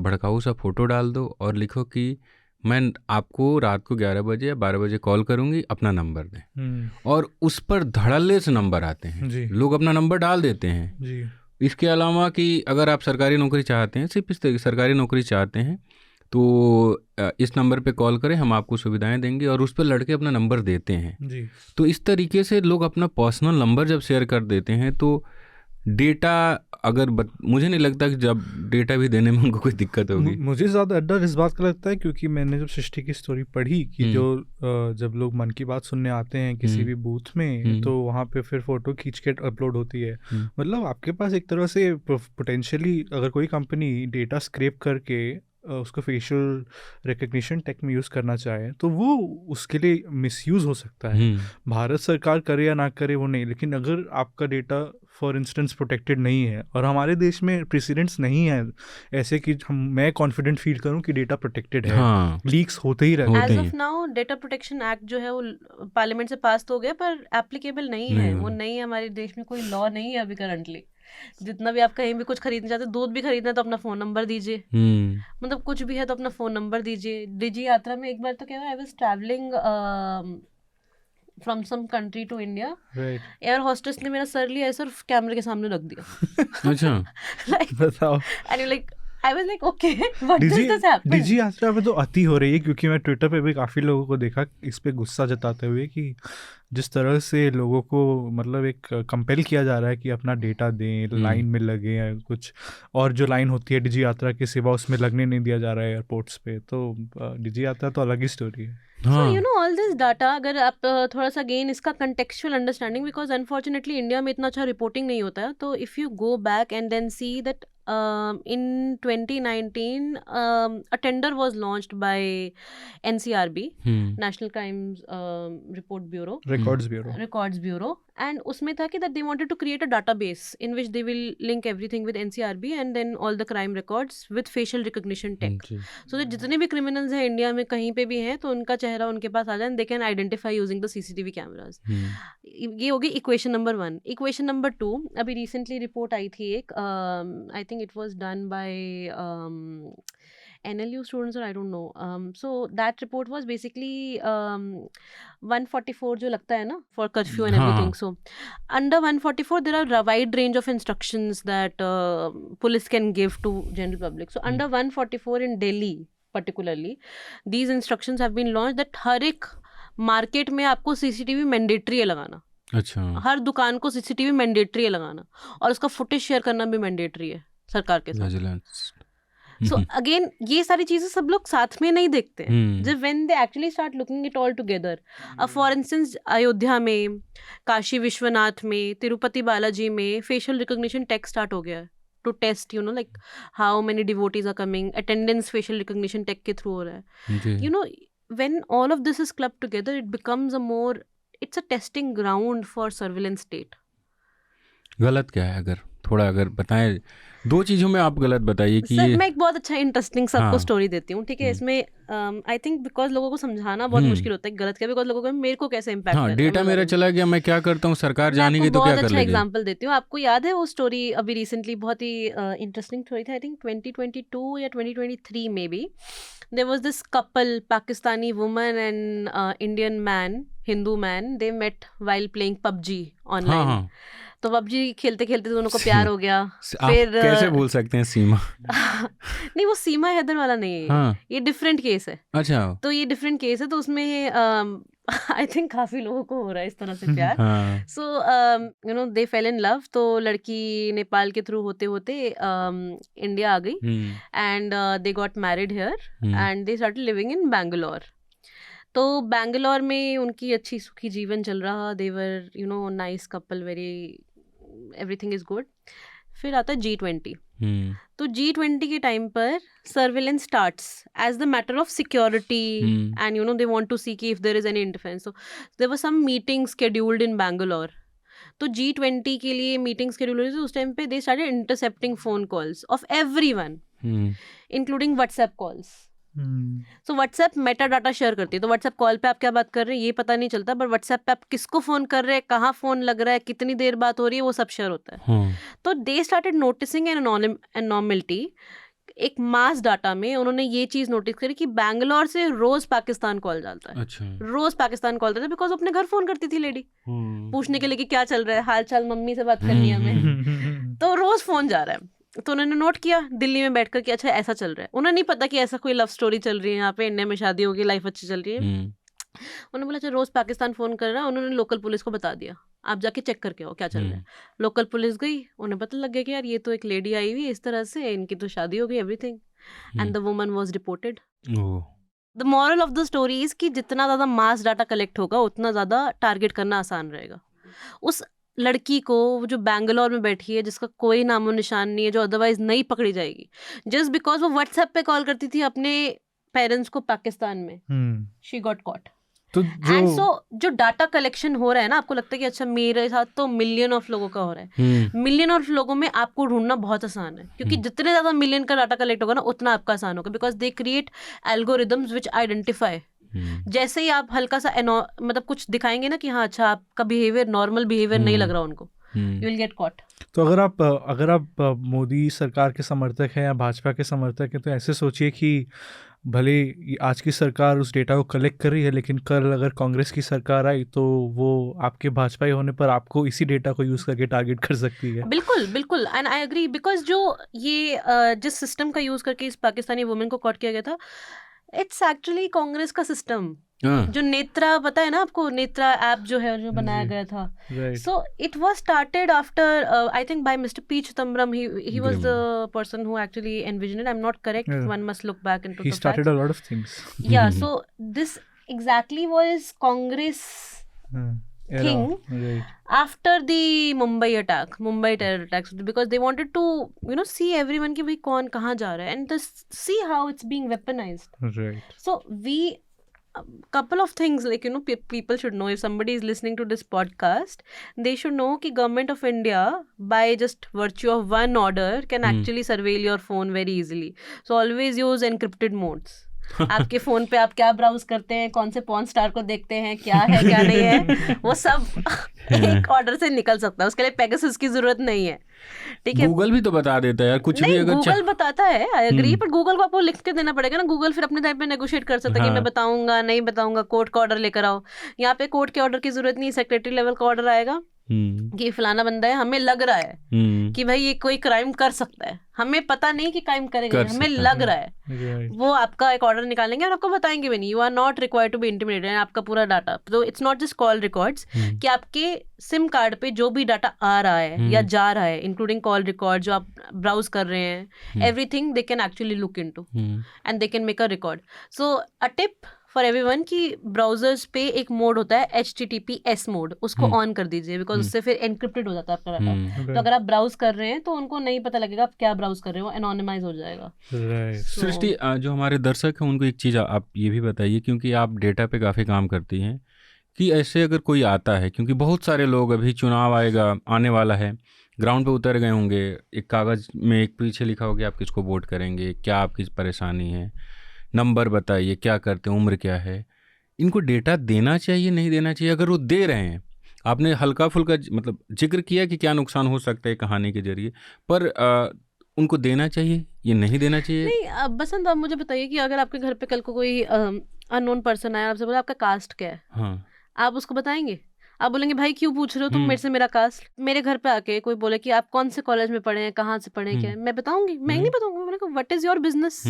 भड़काऊ सा फ़ोटो डाल दो और लिखो कि मैं आपको रात को 11 बजे या 12 बजे कॉल करूँगी, अपना नंबर दें. और उस पर धड़ल्ले से नंबर आते हैं, लोग अपना नंबर डाल देते हैं. इसके अलावा कि अगर आप सरकारी नौकरी चाहते हैं, सिर्फ इस तरीके सरकारी नौकरी चाहते हैं, तो इस नंबर पे कॉल करें, हम आपको सुविधाएं देंगे, और उस पर लड़के अपना नंबर देते हैं जी. तो इस तरीके से लोग अपना पर्सनल नंबर जब शेयर कर देते हैं तो डेटा अगर मुझे नहीं लगता कि जब डेटा भी देने में उनको कोई दिक्कत होगी. मुझे ज़्यादा डर इस बात का लगता है क्योंकि मैंने जब सृष्टि की स्टोरी पढ़ी कि जो जब लोग मन की बात सुनने आते हैं किसी भी बूथ में, तो वहाँ पे फिर फ़ोटो खींच के अपलोड होती है. मतलब आपके पास एक तरह से पोटेंशियली अगर कोई कंपनी डेटा स्क्रैप करके उसको फेशियल रिकग्निशन टेक में यूज़ करना चाहे तो वो उसके लिए मिसयूज़ हो सकता है. भारत सरकार करे या ना करे वो नहीं, लेकिन अगर आपका डेटा फॉर इंस्टेंस प्रोटेक्टेड नहीं है, और हमारे देश में प्रेसिडेंट्स नहीं है ऐसे कि मैं कॉन्फिडेंट फील करूं कि डेटा प्रोटेक्टेड है. लीक्स होते ही रहते हैं. As of now data protection act जो है वो पार्लियामेंट से पास तो हो गया पर एप्लीकेबल नहीं है. वो नहीं है, हमारे देश में कोई लॉ नहीं है अभी करंटली. जितना भी आप कहीं भी कुछ खरीदना चाहते, दूध भी खरीदना है तो अपना फ़ोन नंबर दीजिए, मतलब कुछ भी है तो अपना फ़ोन नंबर दीजिए. डिजी यात्रा में एक बार तो क्या हुआ, I was travelling from some country to India, air hostess ने मेरा सर लिया ऐसे और कैमरे के सामने रख दिया. अच्छा. लाइक बताओ. And you like I was like, okay, what does this happen? डिजी यात्रा में तो अति हो रही है, क्योंकि मैं ट्विटर पे भी काफ़ी लोगों को देखा इस पे गुस्सा जताते हुए कि जिस तरह से लोगों को मतलब एक कंपेल किया जा रहा है कि अपना डेटा दें, लाइन में लगे या कुछ, और जो लाइन होती है डिजी यात्रा के सिवा उसमें लगने नहीं दिया जा रहा है एयरपोर्ट्स पे. तो डिजी यात्रा तो अलग ही स्टोरी है. So you know all this data, अगर आप थोड़ा सा गेन इसका contextual understanding, because unfortunately India में इतना अच्छा रिपोर्टिंग नहीं होता है. तो if you go back and then see that in 2019 a tender was launched by NCRB, National Crimes Records Bureau, and उसमें था कि that they wanted to create a database in which they will link everything with NCRB and then all the crime records with facial recognition tech, so that जितने भी criminals हैं इंडिया में कहीं पे भी हैं तो उनका चेहरा उनके पास आ जाए, they can identify using the CCTV cameras. ये होगी इक्वेशन नंबर 1. इक्वेशन नंबर 2, अभी रिसेंटली रिपोर्ट आई थी एक, I think it was done by NLU students or I don't know. So that report was basically 144 जो लगता है ना for curfew and everything. So under 144 there are a wide range of instructions that police can give to general public. So under 144 in Delhi particularly, these instructions have been launched that हर एक मार्केट में आपको CCTV मैंडेटरी है लगाना. अच्छा. हर दुकान को CCTV मैंडेटरी है लगाना और उसका फुटेज शेयर करना भी मैंडेटरी है सरकार के साथ. सो अगेन ये सारी चीजें सब लोग साथ में नहीं देखते हैं. जब when they actually start looking it all together, for instance Ayodhya में, काशी विश्वनाथ में, तिरुपति बालाजी में फेशियल रिकॉग्निशन टेक स्टार्ट हो गया है to test you know like how many devotees are coming. Attendance facial recognition tech के थ्रू हो रहा है. You know when all of this is clubbed together it becomes a more, it's a testing ground for surveillance state. गलत क्या है, अगर थोड़ा अगर बताएं 2 चीज़ों में आप गलत बताइए कि सर ये मैं एक बहुत अच्छा इंटरेस्टिंग सबको हाँ। स्टोरी देती हूँ, ठीक है। इसमें आई थिंक बिकॉज लोगों को समझाना बहुत मुश्किल होता है गलत क्या, बिकॉज लोगों को मेरे को कैसे इम्पैक्ट हाँ, कर रहा है डेटा मैं मेरा बता चला गया, मैं क्या करता हूँ, सरकार मैं जानेगी आपको तो क्या बहुत कर अच्छा लेगी। एग्जांपल देती हूँ। आपको याद है वो स्टोरी अभी रिसेंटली बहुत ही इंटरेस्टिंग स्टोरी था, आई थिंक 2022 या 2023 में be there was this couple, Pakistani woman and Indian man, Hindu man, they met while playing PUBG हाँ ऑनलाइन। हाँ, तो पबजी खेलते खेलते दोनों को प्यार हो गया। आप फिर कैसे भूल सकते हैं सीमा। नहीं वो सीमा हैदर वाला नहीं है, हाँ, ये डिफरेंट केस है। अच्छा, तो ये डिफरेंट केस है, तो उसमें आई थिंक काफी लोगों को हो रहा है इस तरह से प्यार। हाँ, so you know they fail in love. तो लड़की नेपाल के थ्रू होते होते इंडिया आ गई and they got married here and they started living in Bangalore. तो बैंगलोर में उनकी अच्छी सुखी जीवन चल रहा, they were you know nice couple, very everything is good. फिर आता है G20। तो G20 के टाइम पर surveillance starts as the matter of security and you know they want to see कि if there is any interference. So there were some meeting scheduled in Bangalore. तो G20 के लिए मीटिंग शेड्यूल हुई थी उस टाइम पे। They started intercepting phone calls of everyone including WhatsApp calls. So WhatsApp Meta data share करती है, तो व्हाट्सएप कॉल पे आप क्या बात कर रहे हैं ये पता नहीं चलता, बट व्हाट्सएप पे आप किसको फोन कर रहे हैं, कहाँ फोन लग रहा है, कितनी देर बात हो रही है, वो सब शेयर होता है। तो दे स्टार्टेड नोटिसिंग एन एनॉमलिटी। एक मास डाटा में उन्होंने ये चीज नोटिस करी कि बैंगलोर से रोज पाकिस्तान कॉल जाता है। अच्छा, रोज पाकिस्तान कॉल जाता है बिकॉज अपने घर फोन करती थी लेडी, पूछने के लिए कि क्या चल रहा है, हाल चाल, मम्मी से बात करनी है हमें। तो रोज फोन जा रहा है। तो उन्होंने नोट किया दिल्ली में बैठकर कि अच्छा ऐसा चल रहा है। उन्हें नहीं पता कि ऐसा कोई लव स्टोरी चल रही है यहाँ पे, इंडिया में शादी होगी, लाइफ अच्छी चल रही है। उन्होंने बोला अच्छा रोज पाकिस्तान फोन कर रहा है। उन्होंने लोकल पुलिस को बता दिया, आप जाके चेक करके आओ क्या चल रहा है। लोकल पुलिस गई, उन्हें पता लग गया कि यार ये तो एक लेडी आई हुई इस तरह से, इनकी तो शादी हो गई, everything, and the woman was reported. The moral of the story is कि जितना ज़्यादा मास डाटा कलेक्ट होगा उतना ज़्यादा टारगेट करना आसान रहेगा। उस लड़की को जो बैंगलोर में बैठी है, जिसका कोई नामो निशान नहीं है, जो अदरवाइज नहीं पकड़ी जाएगी, जस्ट बिकॉज वो व्हाट्सएप पे कॉल करती थी अपने पेरेंट्स को पाकिस्तान में, शी गॉट कॉट। तो एंड सो जो डाटा कलेक्शन हो रहा है ना, आपको लगता है कि अच्छा मेरे साथ तो मिलियन ऑफ लोगों का हो रहा है, मिलियन ऑफ लोगों में आपको ढूंढना बहुत आसान है, क्योंकि जितने ज्यादा मिलियन का डाटा कलेक्ट होगा ना उतना आपका आसान होगा, because they create algorithms which identify. जैसे ही आप हल्का सा मतलब कुछ दिखाएंगे ना कि हाँ अच्छा आपका बिहेवियर नॉर्मल बिहेवियर नहीं लग रहा उनको, यू विल गेट कॉट। तो अगर आप मोदी सरकार के समर्थक हैं या भाजपा के समर्थक हैं, तो ऐसे सोचिए कि भले आज की सरकार उस डेटा को कलेक्ट कर रही है, लेकिन कल अगर कांग्रेस की सरकार आई तो वो आपके भाजपाई होने पर आपको इसी डेटा को यूज़ करके टारगेट कर सकती है। बिल्कुल बिल्कुल, एंड आई एग्री, बिकॉज जो ये जिस सिस्टम का यूज़ करके इस पाकिस्तानी वुमेन को कॉट किया गया था, इट्स एक्चुअली कांग्रेस का सिस्टम। जो नेत्रा, पता है ना आपको, नेत्रा ऐप जो है जो बनाया गया था, so it was started after I think by mister P Chidambaram. He was the person who actually envisioned it. I'm not correct, one must look back into he the started facts. a lot of things. Yeah, so this exactly was Congress thing after the Mumbai terror attacks, because they wanted to you know see everyone कि भाई कौन कहाँ जा रहा है, and see how it's being weaponized. Right. So we couple of things, like you know people should know, if somebody is listening to this podcast, they should know कि government of India by just virtue of one order can actually surveil your phone very easily. So always use encrypted modes. आपके फोन पे आप क्या ब्राउज करते हैं, कौन से पॉर्न स्टार को देखते हैं, क्या है क्या नहीं है, वो सब एक ऑर्डर से निकल सकता है। उसके लिए पेगासस की जरूरत नहीं है, ठीक है। गूगल भी तो बता देता है यार, कुछ भी अगर गूगल बताता है, आई एग्री, पर गूगल को आपको लिख के देना पड़ेगा ना। गूगल फिर अपने टाइम पे नेगोशिएट कर सकता है कि मैं बताऊंगा नहीं बताऊंगा, कोर्ट का ऑर्डर लेकर आओ। यहाँ पे कोर्ट के ऑर्डर की जरूरत नहीं, सेक्रेटरी लेवल का ऑर्डर आएगा कि फलाना बंदा है, हमें लग रहा है कि भाई ये कोई क्राइम कर सकता है, हमें पता नहीं कि क्राइम करेगा, हमें लग रहा है, वो आपका एक ऑर्डर निकालेंगे और आपको बताएंगे भी नहीं। You are not required to be intimidated, आपका पूरा डाटा। तो it's not just call records, कि आपके सिम कार्ड पे जो भी डाटा आ रहा है या जा रहा है, इंक्लूडिंग कॉल रिकॉर्ड जो आप ब्राउज कर रहे हैं, everything they can actually look into and they can make a record. So a tip for everyone कि ब्राउजर्स पे एक मोड होता है HTTPS मोड, उसको ऑन कर दीजिए, बिकॉज उससे फिर एनक्रिप्टेड हो जाता है आपका डाटा। तो अगर आप ब्राउज कर रहे हैं तो उनको नहीं पता लगेगा आप क्या ब्राउज कर रहे हो, एनोनिमाइज हो जाएगा। सृष्टि, जो हमारे दर्शक हैं उनको एक चीज़ आप ये भी बताइए, क्योंकि आप डेटा पे काफ़ी काम करती हैं, कि ऐसे अगर कोई आता है, क्योंकि बहुत सारे लोग, अभी चुनाव आने वाला है, ग्राउंड पे उतर गए होंगे, एक कागज़ में एक पीछे लिखा होगा कि आप किसको वोट करेंगे, क्या आपकी परेशानी है, नंबर बताइए, क्या करते हैं, उम्र क्या है। इनको डेटा देना चाहिए नहीं देना चाहिए? अगर वो दे रहे हैं, आपने हल्का फुल्का मतलब जिक्र किया कि क्या नुकसान हो सकता है कहानी के जरिए, पर उनको देना चाहिए ये नहीं देना चाहिए? नहीं बसंत, आप मुझे बताइए कि अगर आपके घर पे कल को कोई अननोन पर्सन आया, आपसे बोला आपका कास्ट क्या है, हाँ, आप उसको बताएंगे? आप बोलेंगे भाई क्यों पूछ रहे हो तुम मेरे से मेरा कास्ट? मेरे घर पे आके कोई बोले कि आप कौन से कॉलेज में पढ़े हैं, कहाँ से पढ़े हैं, क्या है, मैं बताऊंगी? मैं नहीं बताऊंगी। मैंने कहा what is your business?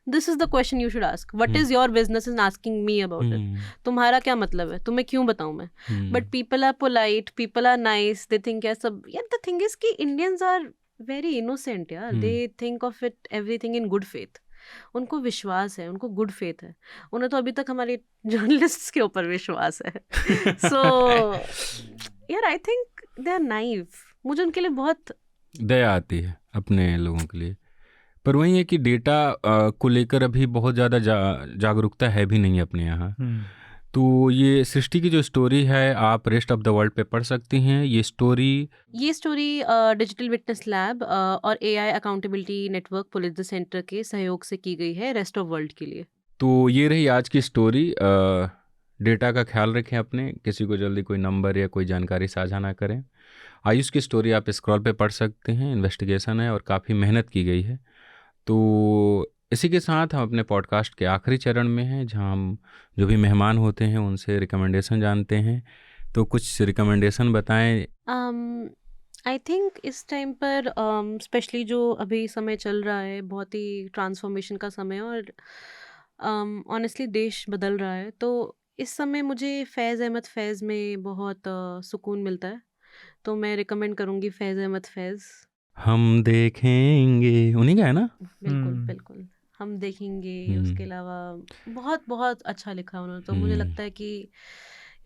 This is the question you should ask. What is your business in asking me about it? तुम्हारा क्या मतलब है, तुम्हें क्यों बताऊं मैं? But people are polite, people are nice, they think यार सब, यार द थिंग इज कि इंडियंस आर वेरी इनोसेंट यार, they think of it everything in good faith. उनको विश्वास है, उनको गुड फेथ है। उन्हें तो अभी तक हमारे जर्नलिस्ट्स के ऊपर विश्वास है। सो यार I think they are naive. मुझे उनके लिए बहुत दया आती है अपने लोगों के लिए। पर वही है कि डेटा को लेकर अभी बहुत ज़्यादा जागरूकता है भी नहीं अपने यहाँ। तो ये सृष्टि की जो स्टोरी है आप रेस्ट ऑफ द वर्ल्ड पे पढ़ सकती हैं। ये स्टोरी डिजिटल विटनेस लैब और AI accountability network police the centre के सहयोग से की गई है रेस्ट ऑफ वर्ल्ड के लिए। तो ये रही आज की स्टोरी। डेटा का ख्याल रखें अपने, किसी को जल्दी कोई नंबर या कोई जानकारी साझा ना करें। आयुष की स्टोरी आप स्क्रॉल पे पढ़ सकते हैं, इन्वेस्टिगेशन है और काफ़ी मेहनत की गई है। तो इसी के साथ हम अपने पॉडकास्ट के आखिरी चरण में हैं, जहां हम जो भी मेहमान होते हैं उनसे रिकमेंडेशन जानते हैं। तो कुछ रिकमेंडेशन बताएं। आई थिंक इस टाइम पर स्पेशली जो अभी समय चल रहा है, बहुत ही ट्रांसफॉर्मेशन का समय, और ऑनेस्टली देश बदल रहा है। तो इस समय मुझे फैज़ अहमद फैज़ में बहुत सुकून मिलता है। तो मैं रिकमेंड करूँगी फैज़ अहमद फैज़। हम देखेंगे, उन्हीं का है ना? बिल्कुल बिल्कुल, हम देखेंगे। उसके अलावा बहुत बहुत अच्छा लिखा उन्होंने। तो मुझे लगता है कि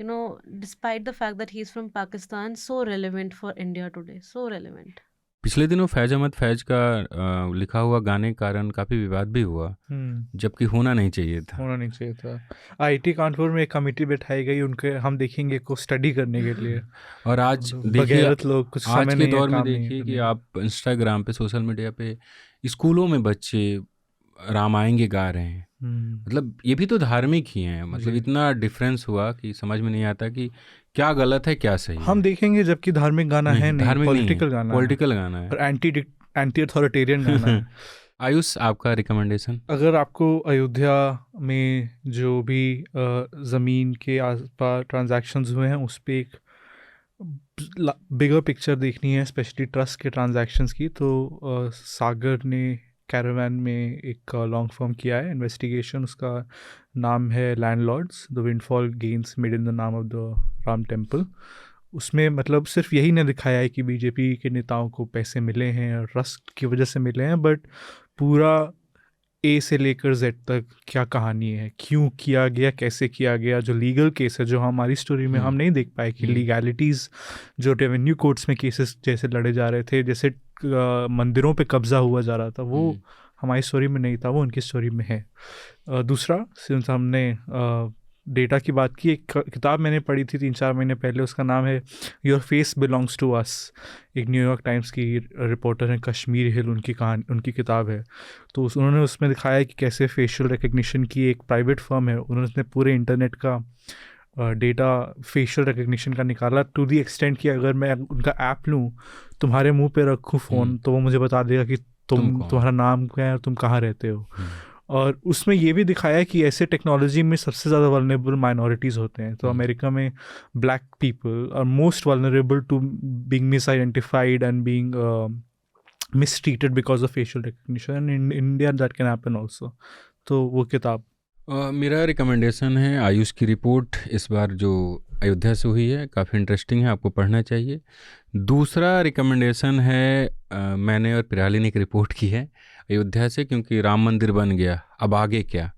you know despite the fact that he is from Pakistan, so relevant for India today, so relevant. पिछले दिनों फैज़ अहमद फैज़ का लिखा हुआ गाने के कारण काफ़ी विवाद भी हुआ, जबकि होना नहीं चाहिए था। IIT कानपुर में एक कमेटी बैठाई गई उनके हम देखेंगे को स्टडी करने के लिए। और आज देखिए, लोग कुछ आज के दौर में देखिए कि आप इंस्टाग्राम पे, सोशल मीडिया पे स्कूलों में बच्चे रामायण के गा रहे हैं। मतलब ये भी तो धार्मिक ही हैं। मतलब इतना डिफरेंस हुआ कि समझ में नहीं आता कि क्या गलत है क्या सही। हम देखेंगे, जबकि धार्मिक गाना है नहीं, पॉलिटिकल गाना है और एंटी अथॉरिटेरियन गाना है। आयुष, आपका रिकमेंडेशन? अगर आपको अयोध्या में जो भी ज़मीन के आसपास ट्रांजैक्शंस हुए हैं उस पर एक बिगर पिक्चर देखनी है, स्पेशली ट्रस्ट के ट्रांजैक्शंस की, तो सागर ने कैरावैन में एक लॉन्ग फॉर्म किया है इन्वेस्टिगेशन। उसका नाम है landlords, the windfall gains made in the नाम ऑफ द राम टेम्पल। उसमें मतलब सिर्फ यही नहीं दिखाया है कि बीजेपी के नेताओं को पैसे मिले हैं और ट्रस्ट की वजह से मिले हैं, बट पूरा A से लेकर Z तक क्या कहानी है, क्यों किया गया, कैसे किया गया, जो लीगल केस है जो हमारी स्टोरी में हम नहीं देख पाए कि लीगैलिटीज़ जो रेवेन्यू कोर्ट्स में केसेस जैसे लड़े जा रहे थे, जैसे मंदिरों पे कब्जा हुआ जा रहा था, वो हमारी स्टोरी में नहीं था, वो उनकी स्टोरी में है। दूसरा, सिंस हमने डेटा की बात की, एक किताब मैंने पढ़ी थी 3-4 महीने पहले, उसका नाम है your face belongs to us. एक न्यूयॉर्क टाइम्स की रिपोर्टर हैं कश्मीर हिल, उनकी किताब है। तो उन्होंने उसमें दिखाया कि कैसे फेशियल रिकग्निशन की एक प्राइवेट फर्म है, उन्होंने पूरे इंटरनेट का डेटा फेशियल रिकग्निशन का निकाला, टू दी एक्सटेंट कि अगर मैं उनका ऐप लूँ, तुम्हारे मुँह पर रखूँ फ़ोन, तो वो मुझे बता देगा कि तुम्हारा नाम क्या है और तुम कहाँ रहते हो। और उसमें ये भी दिखाया है कि ऐसे टेक्नोलॉजी में सबसे ज़्यादा वल्नरेबल माइनॉरिटीज़ होते हैं। तो अमेरिका में black people are most vulnerable to being misidentified and being mistreated because of facial recognition. In India that can happen also. तो वो किताब मेरा रिकमेंडेशन है आयुष की रिपोर्ट, इस बार जो अयोध्या से हुई है, काफ़ी इंटरेस्टिंग है, आपको पढ़ना चाहिए। दूसरा रिकमेंडेशन है, मैंने और पिराली ने एक रिपोर्ट की है अयोध्या से, क्योंकि राम मंदिर बन गया, अब आगे क्या।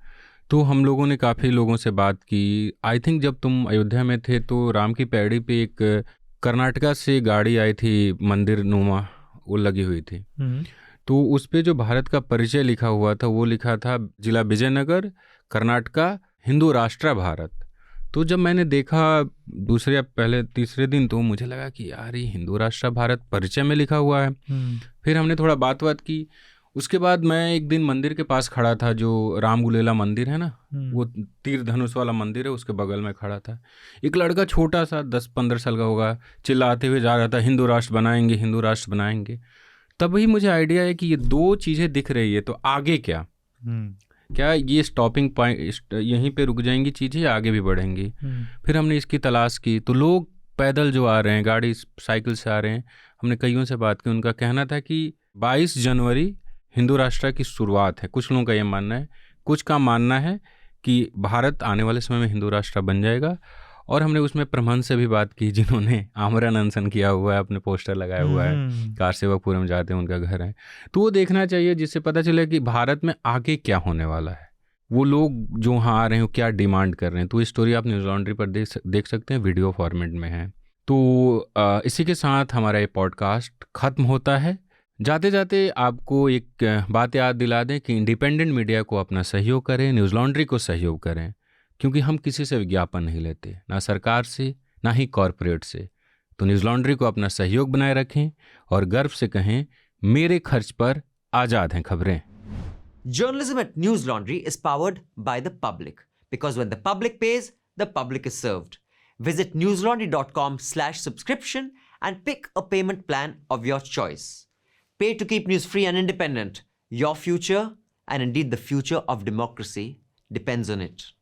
तो हम लोगों ने काफ़ी लोगों से बात की। आई थिंक जब तुम अयोध्या में थे तो राम की पैड़ी पे एक कर्नाटका से गाड़ी आई थी, मंदिर नुमा, वो लगी हुई थी। तो उस पर जो भारत का परिचय लिखा हुआ था वो लिखा था जिला विजयनगर, कर्नाटका, हिंदू राष्ट्र भारत। तो जब मैंने देखा दूसरे या पहले तीसरे दिन, तो मुझे लगा कि यार ये हिंदू राष्ट्र भारत परिचय में लिखा हुआ है। फिर हमने थोड़ा बात की। उसके बाद मैं एक दिन मंदिर के पास खड़ा था, जो रामगुलेला मंदिर है ना, वो तीर धनुष वाला मंदिर है, उसके बगल में खड़ा था। एक लड़का छोटा सा 10-15 साल का होगा, चिल्लाते हुए जा रहा था, हिंदू राष्ट्र बनाएंगे, हिंदू राष्ट्र बनाएंगे। तभी मुझे आइडिया है कि ये दो चीज़ें दिख रही है, तो आगे क्या? क्या ये स्टॉपिंग पॉइंट यहीं पे रुक जाएंगी चीज़ें या आगे भी बढ़ेंगी? फिर हमने इसकी तलाश की। तो लोग पैदल जो आ रहे हैं, गाड़ी साइकिल से आ रहे हैं, हमने कईयों से बात की। उनका कहना था कि 22 जनवरी हिंदू राष्ट्र की शुरुआत है। कुछ लोगों का ये मानना है, कुछ का मानना है कि भारत आने वाले समय में हिंदू राष्ट्र बन जाएगा। और हमने उसमें प्रमहंस से भी बात की, जिन्होंने आमरण अनशन किया हुआ है, अपने पोस्टर लगाया हुआ है, कारसेवकपुरम जाते हैं, उनका घर है। तो वो देखना चाहिए, जिससे पता चले कि भारत में आगे क्या होने वाला है। वो लोग जो वहाँ आ रहे हैं वो क्या डिमांड कर रहे हैं। तो ये स्टोरी आप न्यूज़ लॉन्ड्री पर देख सकते हैं, वीडियो फॉर्मेट में है। तो इसी के साथ हमारा ये पॉडकास्ट ख़त्म होता है। जाते जाते आपको एक बात याद दिला दें कि इंडिपेंडेंट मीडिया को अपना सहयोग करें, न्यूज़ लॉन्ड्री को सहयोग करें, क्योंकि हम किसी से विज्ञापन नहीं लेते, ना सरकार से, ना ही कॉरपोरेट से। तो न्यूज़ लॉन्ड्री को अपना सहयोग बनाए रखें और गर्व से कहें, मेरे खर्च पर आज़ाद हैं खबरें। Journalism at News Laundry is powered by the public, because when the public pays, the public is served. Visit newslaundry.com/subscription and pick a payment plan of your choice. Pay to keep news free and independent. Your future, and indeed the future of democracy, depends on it.